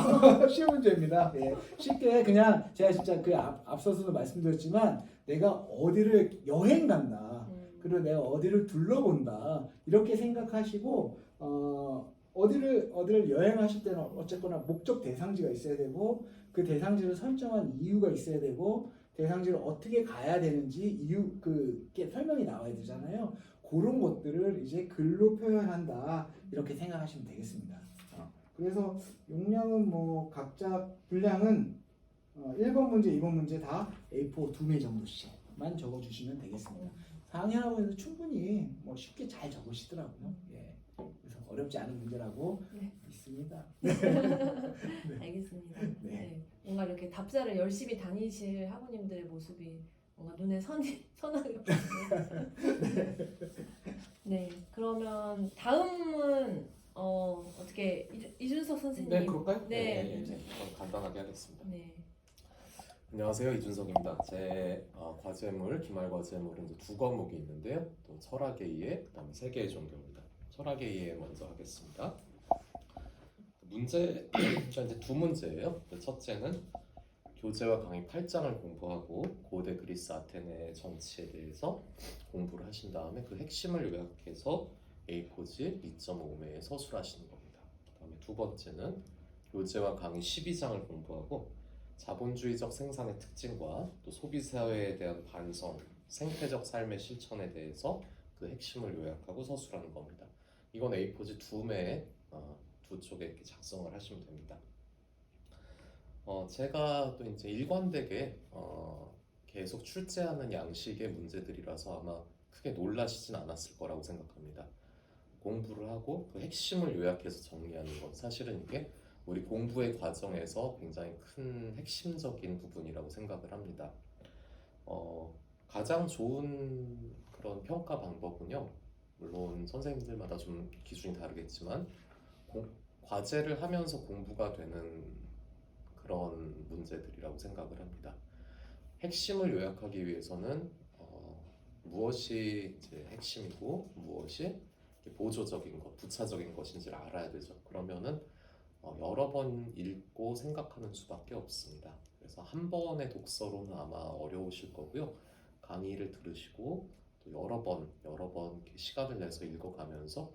쉬운 문제입니다. 예. 쉽게 그냥 제가 진짜 그 앞서서도 말씀드렸지만 내가 어디를 여행 간다. 그리고 내가 어디를 둘러본다. 이렇게 생각하시고 어디를 여행하실 때는 어쨌거나 목적 대상지가 있어야 되고 그 대상지를 설정한 이유가 있어야 되고 대상지를 어떻게 가야 되는지 이유 그게 설명이 나와야 되잖아요. 그런 것들을 이제 글로 표현한다 이렇게 생각하시면 되겠습니다. 그래서 용량은 뭐 각자 분량은 1번 문제, 2번 문제 다 A4 2매 정도씩만 적어주시면 되겠습니다. 4학년 학원에서 충분히 뭐 쉽게 잘 적으시더라고요. 예. 그래서 어렵지 않은 문제라고 믿습니다. 알겠습니다. 네. 네. 뭔가 이렇게 답사를 열심히 다니실 학우님들의 모습이 뭔가 눈에 선하게 보여요. 네. 그러면 다음은 어떻게 이준석 선생님. 네, 그럴까요? 네. 그럼 간단하게 하겠습니다. 네. 안녕하세요, 이준석입니다. 제 과제물, 기말 과제물은 이제 두 과목이 있는데요. 또 철학의 이해, 그다음에 세계의 종교입니다. 철학의 이해 먼저 하겠습니다. 문제, 이제 두 문제예요. 첫째는 교재와 강의 8장을 공부하고 고대 그리스 아테네 정치에 대해서 공부를 하신 다음에 그 핵심을 요약해서 A4지 2.5매에 서술하시는 겁니다. 그다음에 두 번째는 교재와 강의 12장을 공부하고 자본주의적 생산의 특징과 또 소비사회에 대한 반성, 생태적 삶의 실천에 대해서 그 핵심을 요약하고 서술하는 겁니다. 이건 A4지 2매에 두 쪽에 이렇게 작성을 하시면 됩니다. 제가 또 이제 일관되게 계속 출제하는 양식의 문제들이라서 아마 크게 놀라시진 않았을 거라고 생각합니다. 공부를 하고 그 핵심을 요약해서 정리하는 건 사실은 이게 우리 공부의 과정에서 굉장히 큰 핵심적인 부분이라고 생각을 합니다. 가장 좋은 그런 평가 방법은요, 물론 선생님들마다 좀 기준이 다르겠지만 과제를 하면서 공부가 되는 그런 문제들이라고 생각을 합니다. 핵심을 요약하기 위해서는 무엇이 이제 핵심이고 무엇이 보조적인 것, 부차적인 것인지를 알아야 되죠. 그러면은 여러 번 읽고 생각하는 수밖에 없습니다. 그래서 한 번의 독서로는 아마 어려우실 거고요. 강의를 들으시고 또 여러 번 이렇게 시간을 내서 읽어가면서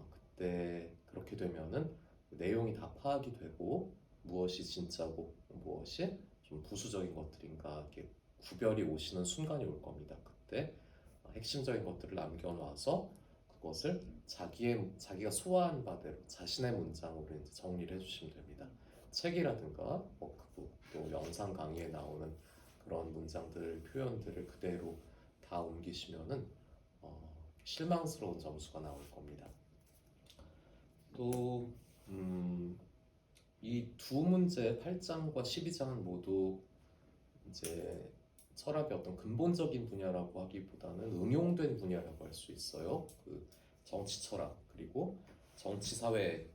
그때 그렇게 되면은 내용이 다 파악이 되고 무엇이 진짜고 무엇이 좀 부수적인 것들인가 이렇게 구별이 오시는 순간이 올 겁니다. 그때 핵심적인 것들을 남겨놔서 그것을 자기가 소화한 바대로 자신의 문장으로 이제 정리를 해주시면 됩니다. 책이라든가 워크북 또 영상 강의에 나오는 그런 문장들 표현들을 그대로 다 옮기시면은 실망스러운 점수가 나올 겁니다. 또 이 두 문제 8장과 12장은 모두 이제 철학의 어떤 근본적인 분야라고 하기보다는 응용된 분야라고 할 수 있어요. 그 정치 철학 그리고 정치 사회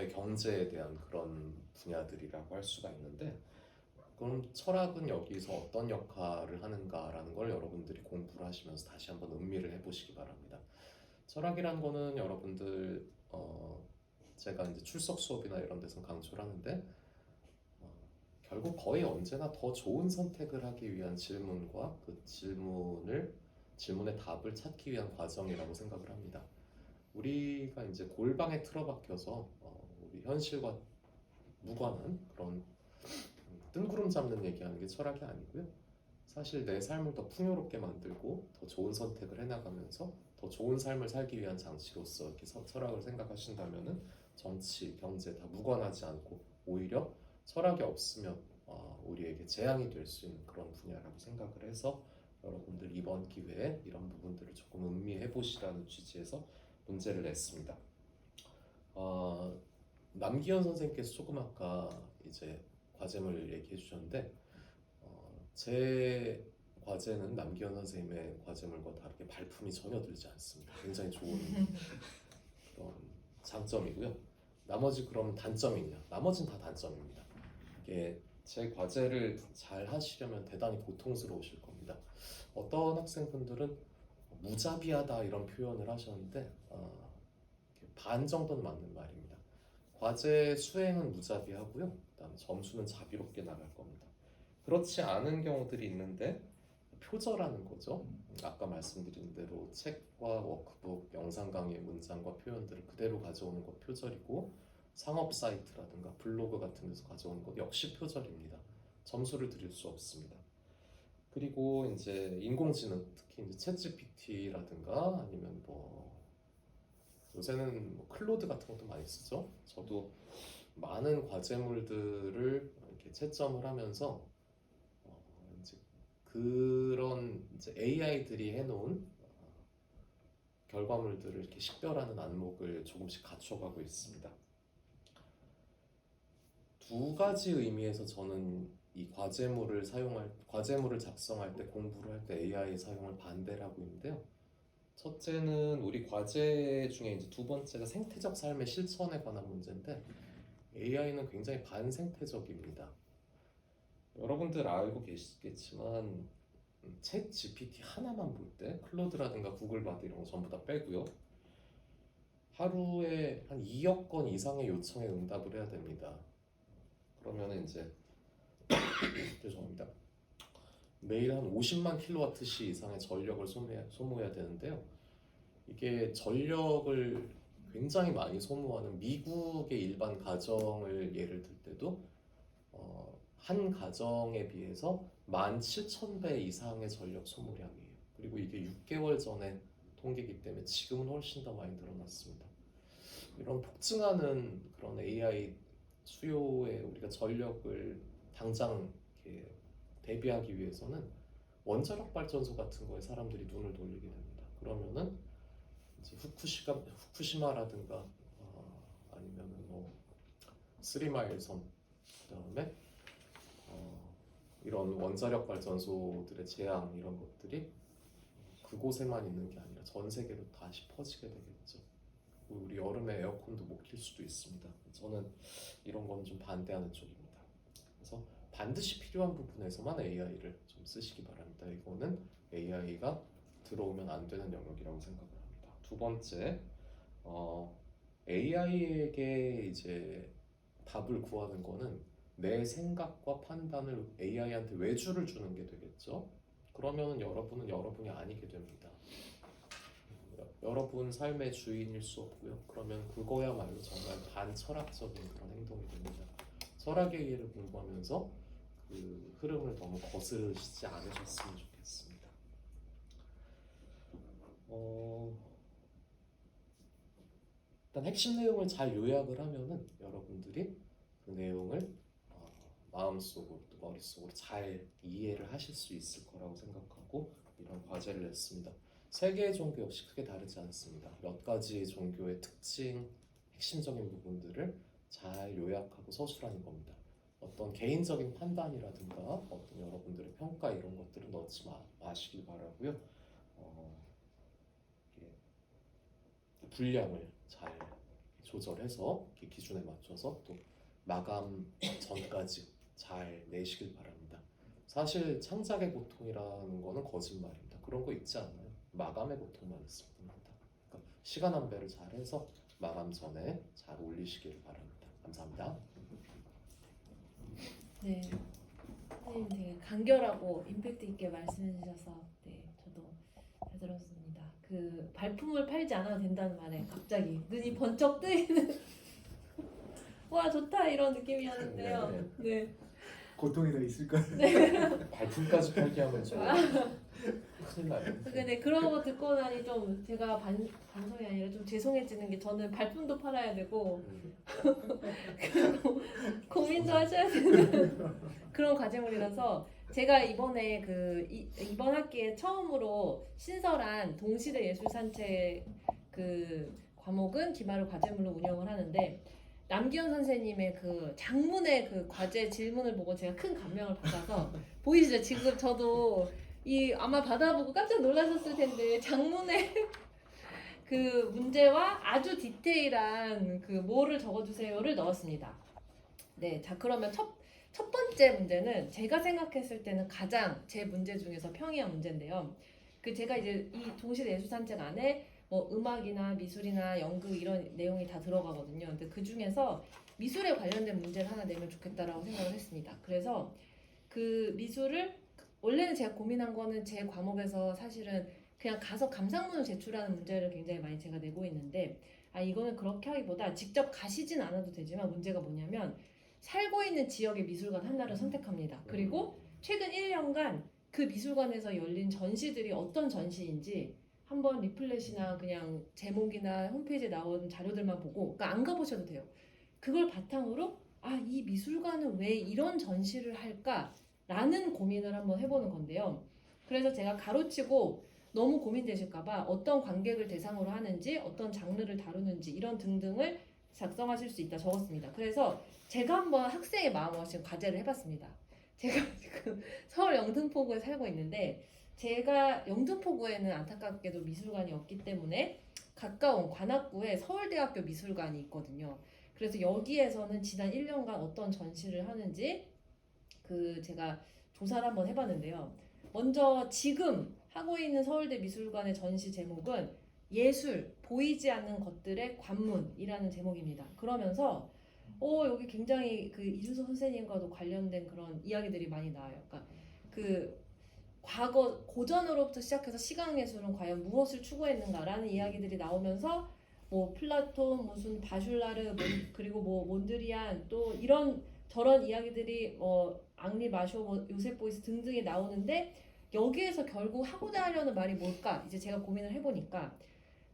경제에 대한 그런 분야들이라고 할 수가 있는데, 그럼 철학은 여기서 어떤 역할을 하는가라는 걸 여러분들이 공부를 하시면서 다시 한번 음미를 해보시기 바랍니다. 철학이란 거는 여러분들 제가 이제 출석 수업이나 이런 데서 강조를 하는데 결국 거의 언제나 더 좋은 선택을 하기 위한 질문과 그 질문의 답을 찾기 위한 과정이라고 생각을 합니다. 우리가 이제 골방에 틀어박혀서 우리 현실과 무관한 그런 뜬구름 잡는 얘기하는 게 철학이 아니고요. 사실 내 삶을 더 풍요롭게 만들고 더 좋은 선택을 해나가면서 더 좋은 삶을 살기 위한 장치로서 이렇게 철학을 생각하신다면은 정치, 경제 다 무관하지 않고 오히려 철학이 없으면 우리에게 재앙이 될 수 있는 그런 분야라고 생각을 해서 여러분들 이번 기회에 이런 부분들을 조금 음미해 보시라는 취지에서 문제를 냈습니다. 남기현 선생님께서 조금 아까 이제 과제물 얘기해 주셨는데 제 과제는 남기현 선생님의 과제물과 다르게 발품이 전혀 들지 않습니다. 굉장히 좋은 그런 장점이고요. 나머지 그럼 단점이 있냐? 나머지는 다 단점입니다. 이게 제 과제를 잘 하시려면 대단히 고통스러우실 겁니다. 어떤 학생분들은 무자비하다 이런 표현을 하셨는데 반 정도는 맞는 말입니다. 과제 수행은 무자비하고요. 그다음에 점수는 자비롭게 나갈 겁니다. 그렇지 않은 경우들이 있는데 표절하는 거죠. 아까 말씀드린 대로 책과 워크북, 영상 강의 문장과 표현들을 그대로 가져오는 것 표절이고, 상업 사이트라든가 블로그 같은 데서 가져오는 것 역시 표절입니다. 점수를 드릴 수 없습니다. 그리고 이제 인공지능, 특히 이제 챗GPT라든가 아니면 요새는 클로드 같은 것도 많이 쓰죠. 저도 많은 과제물들을 이렇게 채점을 하면서 이제 그런 이제 AI들이 해놓은 결과물들을 이렇게 식별하는 안목을 조금씩 갖춰가고 있습니다. 두 가지 의미에서 저는 이 과제물을 작성할 때, 공부를 할 때 AI 사용을 반대를 하고 있는데요. 첫째는 우리 과제 중에 이제 두 번째가 생태적 삶의 실천에 관한 문제인데, AI는 굉장히 반생태적입니다. 여러분들 알고 계시겠지만 챗 GPT 하나만 볼 때 클로드라든가 구글 바드 이런 거 전부 다 빼고요. 하루에 한 2억 건 이상의 요청에 응답을 해야 됩니다. 그러면 이제 죄송합니다. 매일 한 50만 킬로와트시 이상의 전력을 소모해야 되는데요. 이게 전력을 굉장히 많이 소모하는 미국의 일반 가정을 예를 들 때도 한 가정에 비해서 17,000배 이상의 전력 소모량이에요. 그리고 이게 6개월 전에 통계이기 때문에 지금은 훨씬 더 많이 늘어났습니다. 이런 폭증하는 그런 AI 수요에 우리가 전력을 당장 이렇게 대비하기 위해서는 원자력 발전소 같은 거에 사람들이 눈을 돌리게 됩니다. 그러면은 이제 후쿠시마라든가 아니면은 쓰리마일섬, 그다음에 이런 원자력 발전소들의 재앙 이런 것들이 그곳에만 있는 게 아니라 전 세계로 다시 퍼지게 되겠죠. 우리 여름에 에어컨도 못 킬 수도 있습니다. 저는 이런 건 좀 반대하는 쪽입니다. 그래서 반드시 필요한 부분에서만 AI를 좀 쓰시기 바랍니다. 이거는 AI가 들어오면 안 되는 영역이라고 생각을 합니다. 두 번째, AI에게 이제 답을 구하는 거는 내 생각과 판단을 AI한테 외주를 주는 게 되겠죠. 그러면 여러분은 여러분이 아니게 됩니다. 여러분 삶의 주인일 수 없고요. 그러면 그거야말로 정말 반철학적인 그런 행동이 됩니다. 철학의 이해를 공부하면서 그 흐름을 너무 거스르시지 않으셨으면 좋겠습니다. 일단 핵심 내용을 잘 요약을 하면은 여러분들이 그 내용을 마음속으로 또 머릿속으로 잘 이해를 하실 수 있을 거라고 생각하고 이런 과제를 냈습니다. 세 개의 종교 역시 크게 다르지 않습니다. 몇 가지 종교의 특징, 핵심적인 부분들을 잘 요약하고 서술하는 겁니다. 어떤 개인적인 판단이라든가 어떤 여러분들의 평가 이런 것들은 넣지 마시길 바라고요. 이렇게 분량을 잘 조절해서 이렇게 기준에 맞춰서 또 마감 전까지 잘 내시길 바랍니다. 사실 창작의 고통이라는 거는 거짓말입니다. 그런 거 있지 않아요. 마감의 고통만 있습니다. 그러니까 시간 안배를 잘 해서 마감 전에 잘 올리시길 바랍니다. 감사합니다. 네, 선생님 되게 간결하고 임팩트 있게 말씀해 주셔서 네, 저도 잘 들었습니다. 그 발품을 팔지 않아도 된다는 말에 갑자기 눈이 번쩍 뜨이는 와 좋다 이런 느낌이었는데요. 네. 고통이 더 있을까요? 발품까지 팔게 하면 좀 큰일 나요. 근데 그런 거 듣고 나니 좀 제가 반성이 아니라 좀 죄송해지는 게 저는 발품도 팔아야 되고 그리고 고민도 하셔야 되는 그런 과제물이라서 제가 이번에 이번 학기에 처음으로 신설한 동시대 예술산책 그 과목은 기말을 과제물로 운영을 하는데 남기현 선생님의 그 장문의 그 과제 질문을 보고 제가 큰 감명을 받아서 보이시죠? 지금 저도 아마 받아보고 깜짝 놀라셨을 텐데 장문의 그 문제와 아주 디테일한 그 뭐를 적어주세요를 넣었습니다. 네, 자 그러면 첫 번째 문제는 제가 생각했을 때는 가장 제 문제 중에서 평이한 문제인데요. 그 제가 이제 이 동시대 예술산책 안에 뭐 음악이나 미술이나 연극 이런 내용이 다 들어가거든요. 근데 그 중에서 미술에 관련된 문제를 하나 내면 좋겠다라고 생각을 했습니다. 그래서 그 미술을 원래는 제가 고민한 거는 제 과목에서 사실은 그냥 가서 감상문을 제출하는 문제를 굉장히 많이 제가 내고 있는데 이거는 그렇게 하기보다 직접 가시진 않아도 되지만 문제가 뭐냐면 살고 있는 지역의 미술관 하나를 선택합니다. 그리고 최근 1년간 그 미술관에서 열린 전시들이 어떤 전시인지 한번 리플렛이나 그냥 제목이나 홈페이지에 나온 자료들만 보고 그러니까 안 가보셔도 돼요. 그걸 바탕으로 이 미술관은 왜 이런 전시를 할까라는 고민을 한번 해보는 건데요. 그래서 제가 가로치고 너무 고민되실까봐 어떤 관객을 대상으로 하는지 어떤 장르를 다루는지 이런 등등을 작성하실 수 있다 적었습니다. 그래서 제가 한번 학생의 마음을 지금 과제를 해봤습니다. 제가 지금 서울 영등포구에 살고 있는데 제가 영등포구에는 안타깝게도 미술관이 없기 때문에 가까운 관악구에 서울대학교 미술관이 있거든요. 그래서 여기에서는 지난 1년간 어떤 전시를 하는지 제가 조사를 한번 해봤는데요. 먼저 지금 하고 있는 서울대 미술관의 전시 제목은 예술, 보이지 않는 것들의 관문이라는 제목입니다. 그러면서 여기 굉장히 그 이준석 선생님과도 관련된 그런 이야기들이 많이 나와요. 그러니까 과거 고전으로부터 시작해서 시각예술은 과연 무엇을 추구했는가라는 이야기들이 나오면서 뭐 플라톤, 무슨 바슐라르, 그리고 뭐 몬드리안 또 이런 저런 이야기들이 앙리 마쇼, 요셉 보이스 등등이 나오는데 여기에서 결국 하고자 하려는 말이 뭘까? 이제 제가 고민을 해보니까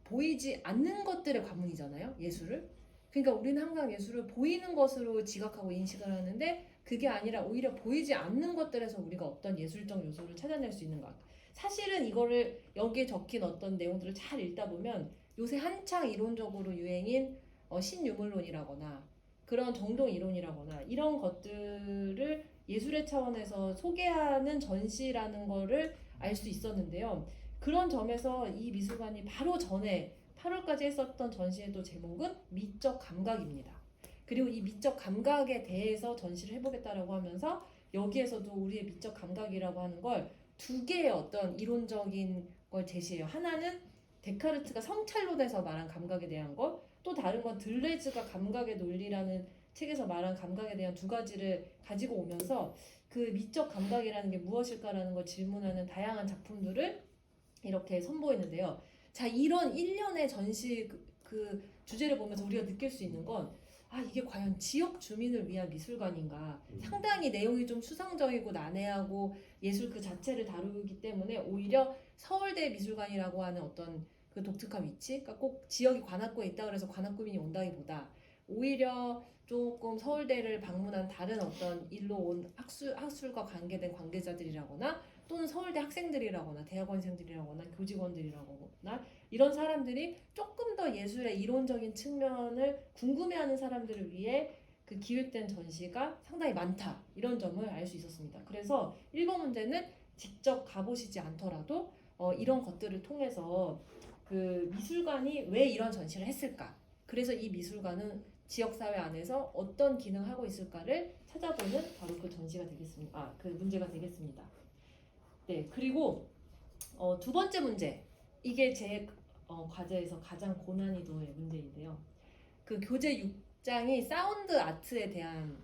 보이지 않는 것들의 관문이잖아요, 예술을. 그러니까 우리는 항상 예술을 보이는 것으로 지각하고 인식을 하는데 그게 아니라 오히려 보이지 않는 것들에서 우리가 어떤 예술적 요소를 찾아낼 수 있는가. 사실은 이거를 여기에 적힌 어떤 내용들을 잘 읽다 보면 요새 한창 이론적으로 유행인 신유물론이라거나 그런 정동 이론이라거나 이런 것들을 예술의 차원에서 소개하는 전시라는 거를 알 수 있었는데요. 그런 점에서 이 미술관이 바로 전에 8월까지 했었던 전시의 제목은 미적 감각입니다. 그리고 이 미적 감각에 대해서 전시를 해보겠다라고 하면서 여기에서도 우리의 미적 감각이라고 하는 걸 두 개의 어떤 이론적인 걸 제시해요. 하나는 데카르트가 성찰론에서 말한 감각에 대한 것, 또 다른 건 들레즈가 감각의 논리라는 책에서 말한 감각에 대한 두 가지를 가지고 오면서 그 미적 감각이라는 게 무엇일까라는 걸 질문하는 다양한 작품들을 이렇게 선보이는데요. 자, 이런 1년의 전시 그 주제를 보면서 우리가 느낄 수 있는 건 아 이게 과연 지역 주민을 위한 미술관인가? 음. 상당히 내용이 좀 추상적이고 난해하고 예술 그 자체를 다루기 때문에 오히려 서울대 미술관이라고 하는 어떤 그 독특한 위치, 그러니까 꼭 지역이 관악구에 있다 그래서 관악구민이 온다기보다 오히려 조금 서울대를 방문한 다른 어떤 일로 온 학술과 관계된 관계자들이라거나 또는 서울대 학생들이라거나 대학원생들이라거나 교직원들이라거나 이런 사람들이 조금 더 예술의 이론적인 측면을 궁금해하는 사람들을 위해 그 기획된 전시가 상당히 많다 이런 점을 알 수 있었습니다. 그래서 1번 문제는 직접 가보시지 않더라도 이런 것들을 통해서 그 미술관이 왜 이런 전시를 했을까? 그래서 이 미술관은 지역사회 안에서 어떤 기능을 하고 있을까를 찾아보는 바로 그 전시가 되겠습니다. 그 문제가 되겠습니다. 네, 그리고 두 번째 문제. 이게 제 과제에서 가장 고난이도의 문제인데요. 그 교재 6장이 사운드 아트에 대한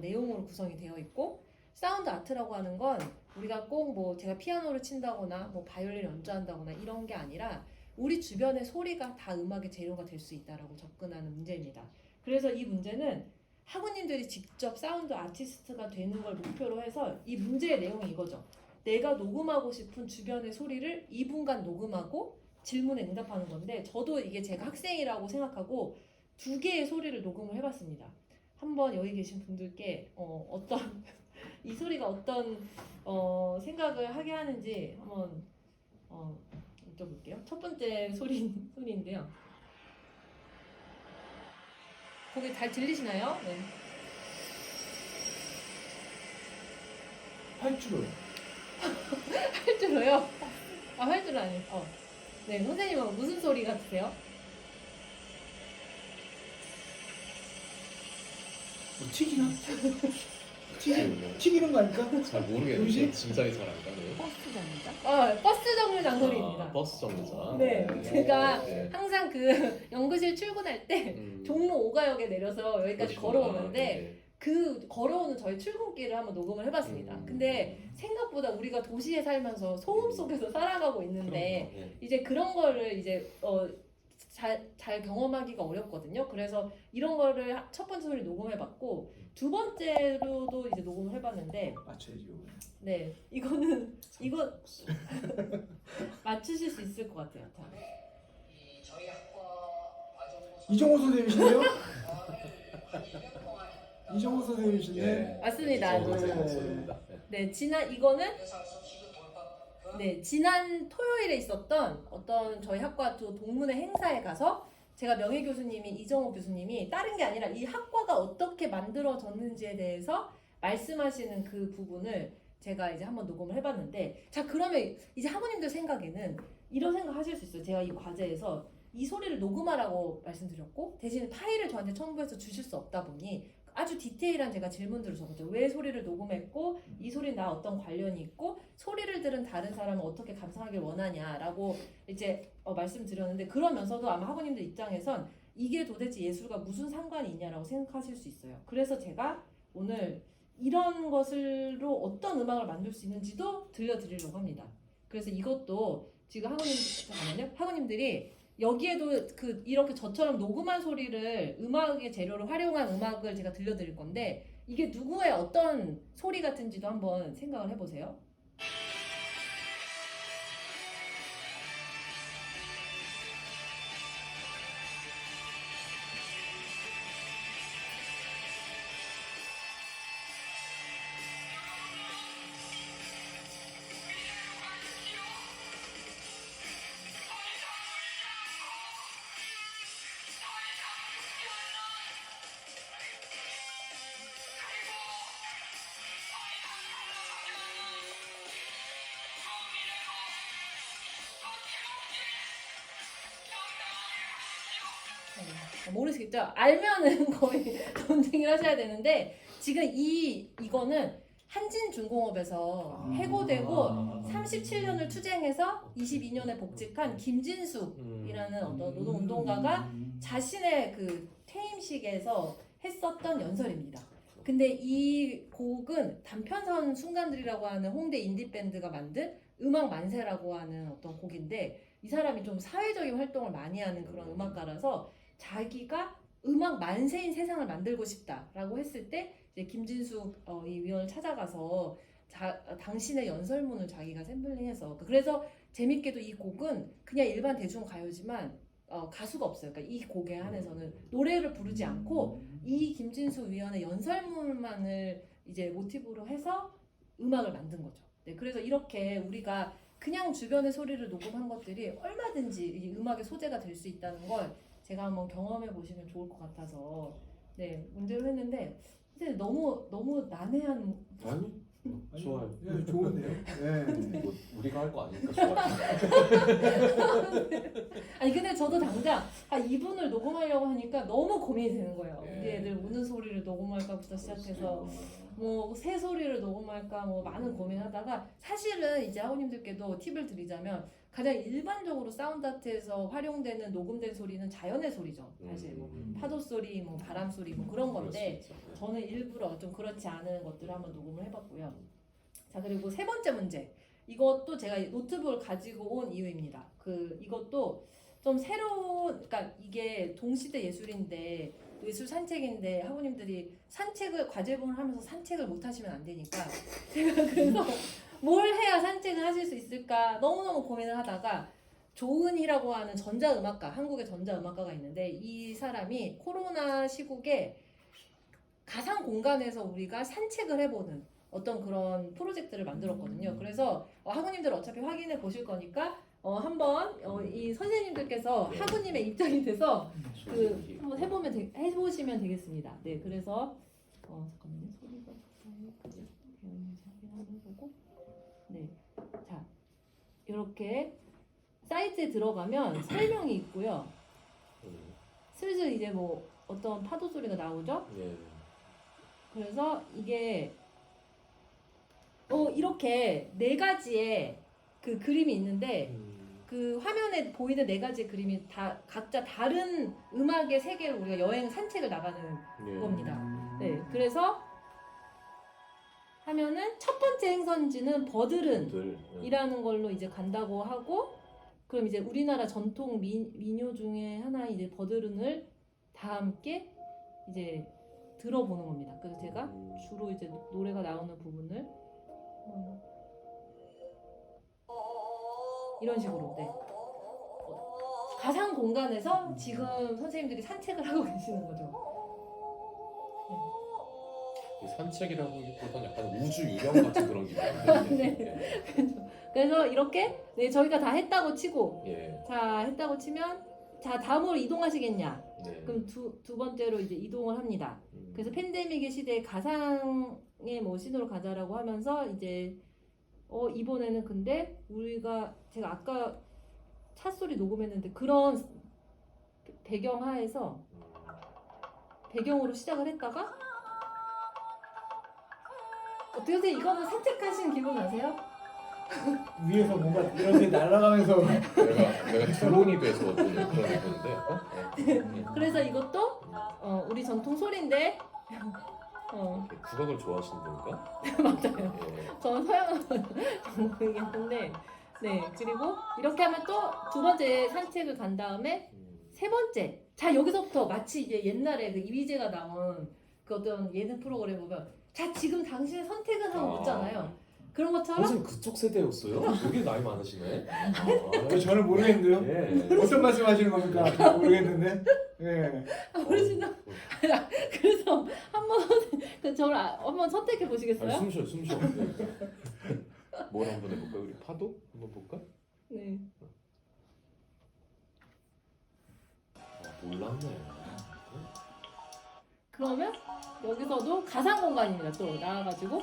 내용으로 구성이 되어 있고 사운드 아트라고 하는 건 우리가 꼭 뭐 제가 피아노를 친다거나 뭐 바이올린 연주한다거나 이런 게 아니라 우리 주변의 소리가 다 음악의 재료가 될 수 있다라고 접근하는 문제입니다. 그래서 이 문제는 학우님들이 직접 사운드 아티스트가 되는 걸 목표로 해서 이 문제의 내용이 이거죠. 내가 녹음하고 싶은 주변의 소리를 2분간 녹음하고 질문에 응답하는 건데 저도 이게 제가 학생이라고 생각하고 2개의 소리를 녹음을 해봤습니다. 한번 여기 계신 분들께 어떤 이 소리가 어떤 생각을 하게 하는지 한번 여쭤볼게요. 첫 번째 소리인데요. 거기 잘 들리시나요? 네. 활주로. 활주로요? 활주로 아니에요. 네, 선생님은 무슨 소리 같으세요? 뭐 튀기나? 튀기는 거 아닐까? 잘 모르겠는데 짐작이 잘 안 가네요. 버스 정류장? 버스 정류장 소리입니다. 버스 정류장. 네, 제가 네. 항상 그 연구실 출근할 때 종로 5가역에 내려서 여기까지 걸어오는데 네. 그 걸어오는 저희 출근길을 한번 녹음을 해봤습니다. 근데 생각보다 우리가 도시에 살면서 소음 속에서 살아가고 있는데 네. 이제 그런 거를 이제 잘 경험하기가 어렵거든요. 그래서 이런 거를 첫 번째 소리 녹음해봤고 두 번째로도 이제 녹음을 해봤는데 맞춰야죠. 네 이거는 이거 맞추실 수 있을 것 같아요. 자. 이정호 선생님이신데요? 이정호 선생님이신데? 네. 맞습니다. 맞습니다. 네 지난 토요일에 있었던 어떤 저희 학과 두 동문회 행사에 가서 제가 명예 교수님이 이정호 교수님이 다른 게 아니라 이 학과가 어떻게 만들어졌는지에 대해서 말씀하시는 그 부분을 제가 이제 한번 녹음을 해봤는데 자 그러면 이제 학우님들 생각에는 이런 생각 하실 수 있어요. 제가 이 과제에서 이 소리를 녹음하라고 말씀드렸고 대신 파일을 저한테 첨부해서 주실 수 없다 보니 아주 디테일한 제가 질문들을 적었죠. 왜 소리를 녹음했고 이 소리는 나 어떤 관련이 있고 소리를 들은 다른 사람은 어떻게 감상하길 원하냐라고 이제 말씀드렸는데 그러면서도 아마 학우님들 입장에선 이게 도대체 예술과 무슨 상관이 있냐라고 생각하실 수 있어요. 그래서 제가 오늘 이런 것으로 어떤 음악을 만들 수 있는지도 들려드리려고 합니다. 그래서 이것도 지금 학우님들이 여기에도 이렇게 저처럼 녹음한 소리를 음악의 재료로 활용한 음악을 제가 들려드릴 건데 이게 누구의 어떤 소리 같은지도 한번 생각을 해보세요. 모르시겠죠? 알면은 거의 검증을 하셔야 되는데 지금 이거는 한진중공업에서 해고되고 37년을 투쟁해서 22년에 복직한 김진숙이라는 어떤 노동운동가가 자신의 그 퇴임식에서 했었던 연설입니다. 근데 이 곡은 단편선 순간들이라고 하는 홍대 인디밴드가 만든 음악 만세라고 하는 어떤 곡인데 이 사람이 좀 사회적인 활동을 많이 하는 그런 음악가라서 자기가 음악 만세인 세상을 만들고 싶다라고 했을 때 이제 김진숙 이 위원을 찾아가서 당신의 연설문을 자기가 샘플링해서 그래서 재밌게도 이 곡은 그냥 일반 대중 가요지만 가수가 없어요. 그러니까 이 곡에 한해서는 노래를 부르지 않고 이 김진숙 위원의 연설문만을 이제 모티브로 해서 음악을 만든 거죠. 네, 그래서 이렇게 우리가 그냥 주변의 소리를 녹음한 것들이 얼마든지 이 음악의 소재가 될 수 있다는 걸 제가 한번 경험해 보시면 좋을 것 같아서 네 문제를 했는데 근데 너무 난해한 아니 좋아요. 네, 좋은데요? 네. 뭐 우리가 할 거 아니니까 좋아요. 아니 근데 저도 당장 이분을 녹음하려고 하니까 너무 고민이 되는 거예요. 네. 우리 애들 우는 소리를 녹음할까부터 시작해서 뭐 새 소리를 녹음할까 뭐 많은 고민하다가 사실은 이제 학우님들께도 팁을 드리자면 가장 일반적으로 사운드 아트에서 활용되는 녹음된 소리는 자연의 소리죠. 사실 뭐 파도 소리, 뭐 바람 소리 뭐 그런 건데 저는 일부러 좀 그렇지 않은 것들을 한번 녹음을 해봤고요. 자 그리고 세 번째 문제 이것도 제가 노트북을 가지고 온 이유입니다. 이것도 좀 새로운 그러니까 이게 동시대 예술인데 예술 산책인데 학우님들이 산책을 과제분을 하면서 산책을 못 하시면 안 되니까 제가 그래서 뭘 해야 산책을 하실 수 있을까 너무너무 고민을 하다가 조은희라고 하는 전자음악가 한국의 전자음악가가 있는데 이 사람이 코로나 시국에 가상 공간에서 우리가 산책을 해보는 어떤 그런 프로젝트를 만들었거든요. 그래서 학우님들 어차피 확인해 보실 거니까 한번 이 선생님들께서 학우님의 입장이 돼서 한번 해보시면 되겠습니다. 네, 그래서 잠깐만요. 소리가 확인하는 거고. 네, 자 이렇게 사이트에 들어가면 설명이 있고요. 슬슬 이제 뭐 어떤 파도 소리가 나오죠. 네. 그래서 이게 이렇게 네 가지의 그 그림이 있는데 그 화면에 보이는 네 가지의 그림이 다 각자 다른 음악의 세계로 우리가 여행 산책을 나가는 겁니다. 네, 그래서 하면은 첫 번째 행선지는 버드른이라는 걸로 이제 간다고 하고 그럼 이제 우리나라 전통 민요 중에 하나인 이제 버드른을 다 함께 이제 들어보는 겁니다. 그래서 제가 주로 이제 노래가 나오는 부분을 이런 식으로 네. 가상 공간에서 지금 선생님들이 산책을 하고 계시는 거죠. 산책이라기보다는 약간 우주 유령 같은 그런 기분인데. 네. 그래서 이렇게 네, 저희가 다 했다고 치고 예. 자 했다고 치면 자 다음으로 이동하시겠냐? 네. 그럼 두 번째로 이제 이동을 합니다. 그래서 팬데믹의 시대에 가상의 뭐 신으로 가자라고 하면서 이제 이번에는 근데 제가 아까 차 소리 녹음했는데 그런 배경 하에서 배경으로 시작을 했다가 어떻게 선생님 이거는 산책하시는 기분 나세요? 위에서 뭔가 이렇게 날아가면서 내가 드론이 돼서 그런 기분인데. 그래서 이것도 우리 전통 소리인데 국악을 좋아하시는 분인가? 맞아요. 예. 저는 서양 전공이긴 한데 네 그리고 이렇게 하면 또 두 번째 산책을 간 다음에 세 번째 자 여기서부터 마치 이제 옛날에 그 이휘재가 나온 그 어떤 예능 프로그램 보면 자 지금 당신의 선택은 하고 묻잖아요. 그런 것처럼 선생님 그쪽 세대였어요? 되게 나이 많으시네. 저는 모르겠는데요. 예. 어떤 말씀하시는 겁니까? 잘 모르겠는데. 예. 모르시나? 그래서 한번 저를 한번 선택해 보시겠어요? 숨 쉬어. 뭘 한번 해볼까요? 우리 파도 한번 볼까? 네. 몰랐네. 그러면 여기서도 가상 공간입니다. 또 나와가지고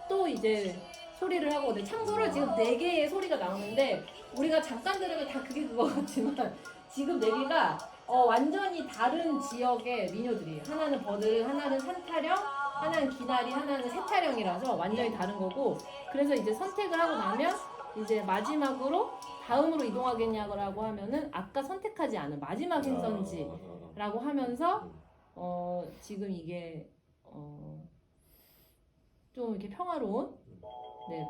또 이제 소리를 하고 근데 참고로 지금 4개의 소리가 나오는데 우리가 잠깐 들으면 다 그게 그거 같지만 지금 4개가 완전히 다른 지역의 민요들이에요. 하나는 버들, 하나는 산타령, 하나는 기나리, 하나는 새타령이라서 완전히 다른 거고 그래서 이제 선택을 하고 나면 이제 마지막으로 다음으로 이동하겠냐고 하면은 아까 선택하지 않은 마지막 행선지라고 하면서 지금 이게 좀 이렇게 평화로운 네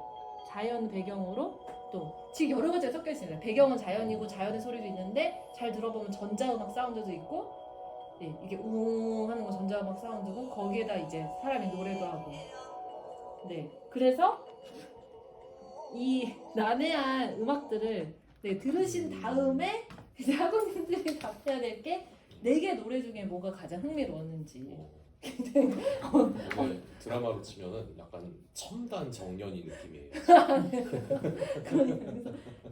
자연 배경으로 또 지금 여러 가지가 섞여 있습니다. 배경은 자연이고 자연의 소리도 있는데 잘 들어보면 전자음악 사운드도 있고 네, 이게 우웅 하는 거 전자음악 사운드고 거기에다 이제 사람이 노래도 하고 네, 그래서 이 난해한 음악들을 네, 들으신 다음에 이제 학우님들이 답해야 될 게 4개 노래 중에 뭐가 가장 흥미로웠는지 이걸 드라마로 치면은 약간 첨단 정연이 느낌이에요.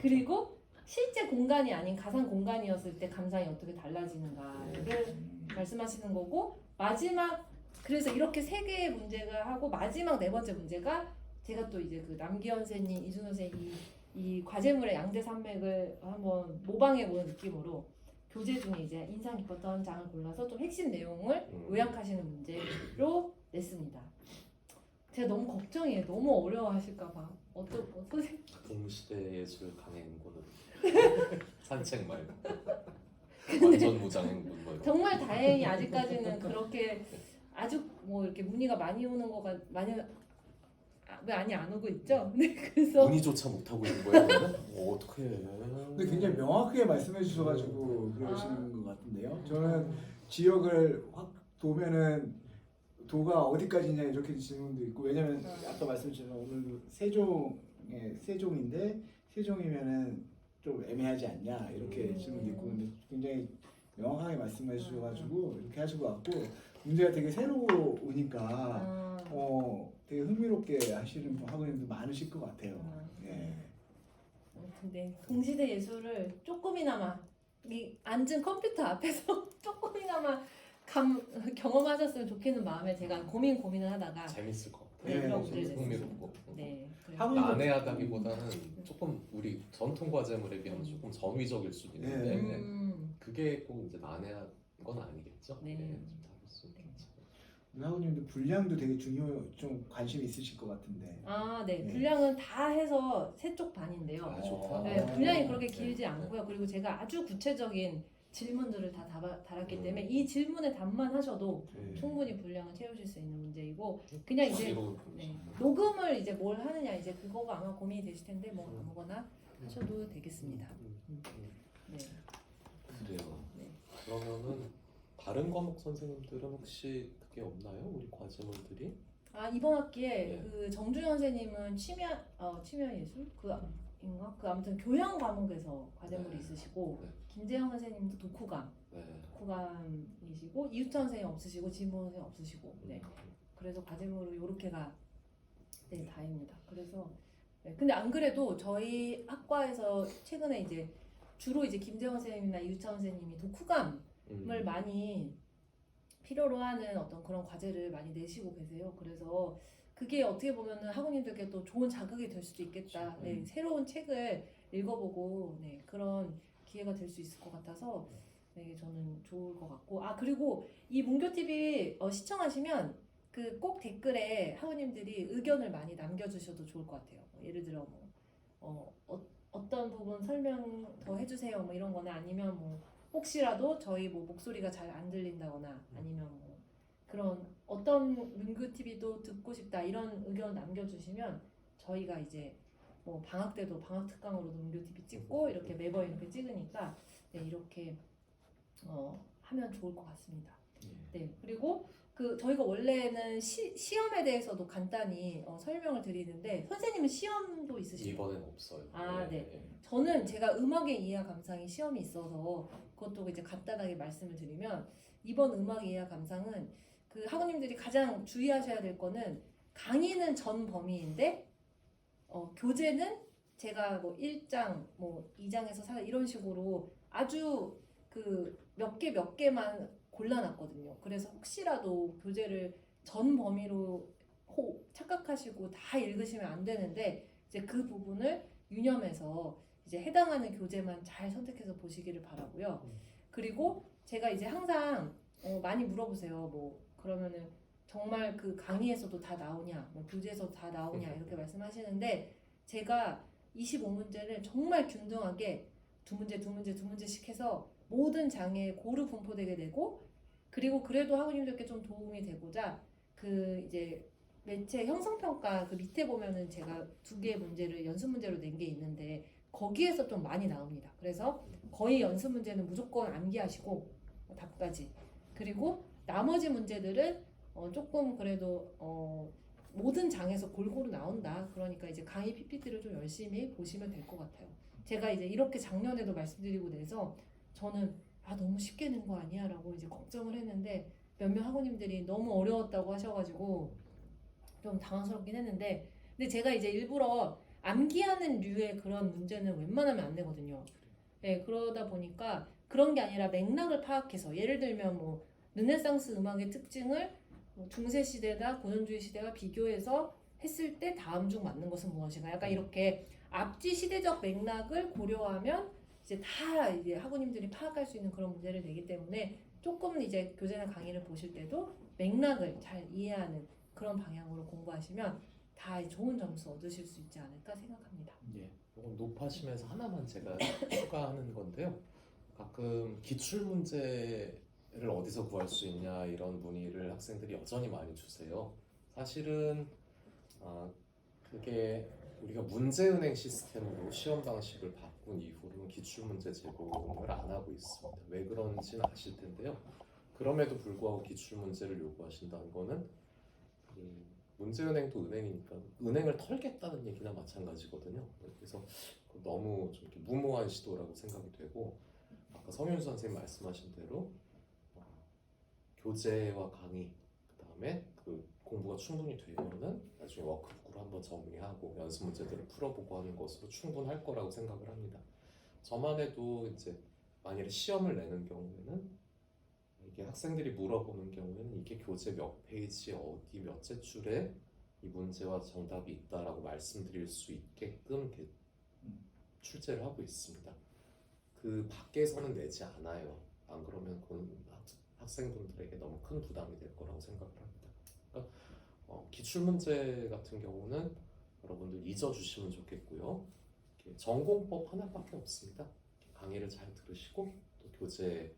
그리고 실제 공간이 아닌 가상 공간이었을 때 감상이 어떻게 달라지는가를 말씀하시는 거고 마지막 그래서 이렇게 3개의 문제가 하고 마지막 4번째 문제가 제가 또 이제 그 남기현 선생님, 이준호 선생님 이 과제물의 양대 산맥을 한번 모방해보는 느낌으로 교재 중에 이제 인상 깊었던 장을 골라서 좀 핵심 내용을 요약하시는 문제로 냈습니다. 제가 너무 걱정이에요. 너무 어려워하실까봐. 어떠세요? 동시대 예술 강행군으로 산책 말고 완전 무장 행군 뭐 이런. 정말 다행히 아직까지는 그렇게 아주 뭐 이렇게 문의가 많이 오는 거가 많이 안 오고 있죠. 네, 그래서 문의조차 못 하고 있는 거예요. 그러면? 어떡해. 근데 굉장히 명확하게 말씀해 주셔가지고 그러시는 것 같은데요. 저는 지역을 확 도면은 도가 어디까지냐 이렇게 질문도 있고 왜냐면 아까 말씀드린 오늘 세종인데 세종이면은 좀 애매하지 않냐 이렇게 질문도 있고 근데 굉장히 명확하게 말씀해 주셔가지고 이렇게 하신 것 같고 문제가 되게 새로우니까 되게 흥미롭게 하시는 학우님도 많으실 것 같아요. 예. 근데 동시대 예술을 조금이나마 이 앉은 컴퓨터 앞에서 조금이나마 경험하셨으면 좋겠는 마음에 제가 고민을 하다가 재밌을 것 같아요. 네, 그런 것들을 흥미롭고. 네, 학원 난해하다기보다는 조금 우리 전통 과제물에 비하면 조금 전위적일 수도 있는데 그게 꼭 이제 난해한 건 아니겠죠? 네. 좀 다뤘으면 괜찮아요. 학우님도 분량도 되게 좀 관심 있으실 것 같은데. 네. 네. 분량은 다 해서 3쪽 반인데요. 아, 좋다. 네, 분량이 그렇게 네. 길지 않고요. 그리고 제가 아주 구체적인 질문들을 다 달았기 음. 때문에 이 질문에 답만 하셔도 네. 충분히 분량을 채우실 수 있는 문제이고 그냥 이제 이거 네, 녹음을 이제 뭘 하느냐 이제 그거가 아마 고민이 되실 텐데 뭐 아무거나 하셔도 되겠습니다. 네. 그래요. 네. 그러면은 다른 과목 선생님들은 혹시 그게 없나요? 우리 과제물들이? 이번 학기에 네. 그 정주현 선생님은 취미야 예술 그 아무튼 교양 과목에서 과제물이 네. 있으시고 네. 김재영 선생님도 독후감이시고 이유찬 선생님 없으시고 진보 선생님 없으시고 네. 그래서 과제물은 요렇게가 네 다입니다. 그래서 네. 근데 안 그래도 저희 학과에서 최근에 이제 주로 이제 김재원 선생님이나 이유찬 선생님이 독후감을 많이 필요로 하는 어떤 그런 과제를 많이 내시고 계세요. 그래서 그게 어떻게 보면은 학우님들께 또 좋은 자극이 될 수도 있겠다. 네, 새로운 책을 읽어보고 네, 그런 기회가 될 수 있을 것 같아서 네, 저는 좋을 것 같고 그리고 이 문교TV 시청하시면 그 꼭 댓글에 학우님들이 의견을 많이 남겨주셔도 좋을 것 같아요. 예를 들어 어떤 부분 설명 더 해주세요. 뭐 이런 거나 아니면 뭐 혹시라도 저희 뭐 목소리가 잘 안 들린다거나 아니면 뭐 그런 어떤 문교TV도 듣고 싶다 이런 의견 남겨주시면 저희가 이제 뭐 방학 때도 방학 특강으로도 문교TV 찍고 이렇게 매번 이렇게 찍으니까 네, 이렇게 하면 좋을 것 같습니다. 네, 그리고 그 저희가 원래는 시험에 대해서도 간단히 설명을 드리는데 선생님은 시험도 있으시죠? 이번엔 없어요. 네. 저는 제가 음악의 이해 감상이 시험이 있어서 그것도 이제 간단하게 말씀을 드리면 이번 음악의 이해 감상은 그 학우님들이 가장 주의하셔야 될 거는 강의는 전 범위인데 교재는 제가 뭐 1장, 뭐 2장에서 4 이런 식으로 아주 그 몇 개만 골라놨거든요. 그래서 혹시라도 교재를 전 범위로 착각하시고 다 읽으시면 안 되는데 이제 그 부분을 유념해서 이제 해당하는 교재만 잘 선택해서 보시기를 바라고요. 그리고 제가 이제 항상 많이 물어보세요. 뭐 그러면은 정말 그 강의에서도 다 나오냐, 뭐 교재에서도 다 나오냐 이렇게 말씀하시는데 제가 25문제를 정말 균등하게 두 문제씩 해서 모든 장에 고루 분포되게 되고 그리고 그래도 학우님들께 좀 도움이 되고자 그 이제 매체 형성평가 그 밑에 보면은 제가 2개의 문제를 연습 문제로 낸 게 있는데 거기에서 좀 많이 나옵니다. 그래서 거의 연습 문제는 무조건 암기하시고 답까지 그리고 나머지 문제들은 조금 그래도 모든 장에서 골고루 나온다. 그러니까 이제 강의 PPT를 좀 열심히 보시면 될 것 같아요. 제가 이제 이렇게 작년에도 말씀드리고 내서 저는 너무 쉽게 낸 거 아니야 라고 이제 걱정을 했는데 몇몇 학우님들이 너무 어려웠다고 하셔가지고 좀 당황스럽긴 했는데, 근데 제가 이제 일부러 암기하는 류의 그런 문제는 웬만하면 안 내거든요. 네, 그러다 보니까 그런 게 아니라 맥락을 파악해서, 예를 들면 뭐 르네상스 음악의 특징을 중세 시대나 고전주의 시대와 비교해서 했을 때 다음 중 맞는 것은 무엇인가, 약간 이렇게 앞뒤 시대적 맥락을 고려하면 이제 다 이제 학우님들이 파악할 수 있는 그런 문제를 내기 때문에 조금 이제 교재나 강의를 보실 때도 맥락을 잘 이해하는 그런 방향으로 공부하시면 다 좋은 점수 얻으실 수 있지 않을까 생각합니다. 예, 이건 높아시면서 하나만 제가 추가하는 건데요. 가끔 기출 문제를 어디서 구할 수 있냐 이런 문의를 학생들이 여전히 많이 주세요. 사실은 그게 우리가 문제은행 시스템으로 시험 방식을 바꾼 이후로는 기출 문제 제공을 안 하고 있습니다. 왜 그런지는 아실 텐데요. 그럼에도 불구하고 기출 문제를 요구하신다는 거는 문제은행도 은행이니까 은행을 털겠다는 얘기나 마찬가지거든요. 그래서 너무 좀 이렇게 무모한 시도라고 생각이 되고, 아까 성윤 선생님 말씀하신 대로 교재와 강의, 그다음에 그 공부가 충분히 되면은 나중에 워크북으로 한번 정리하고 연습 문제들을 풀어보고 하는 것으로 충분할 거라고 생각을 합니다. 저만 해도 이제 만일에 시험을 내는 경우에는 이게 학생들이 물어보는 경우에는 이게 교재 몇 페이지 어디 몇째 줄에 이 문제와 정답이 있다라고 말씀드릴 수 있게끔 이렇게 출제를 하고 있습니다. 그 밖에서는 내지 않아요. 안 그러면 그건 학생분들에게 너무 큰 부담이 될 거라고 생각을 합니다. 그러니까 기출 문제 같은 경우는 여러분들 잊어주시면 좋겠고요. 전공법 하나밖에 없습니다. 강의를 잘 들으시고 또 교재를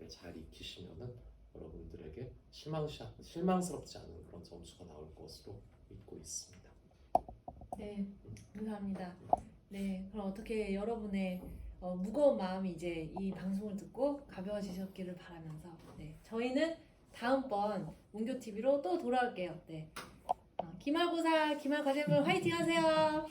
잘 익히시면은 여러분들에게 실망스럽지 않은 그런 점수가 나올 것으로 믿고 있습니다. 네, 감사합니다. 네, 그럼 어떻게 여러분의 무거운 마음이 이제 이 방송을 듣고 가벼워지셨기를 바라면서, 네, 저희는 다음번 문교TV로 또 돌아올게요. 네, 기말고사, 기말과제물 화이팅 하세요.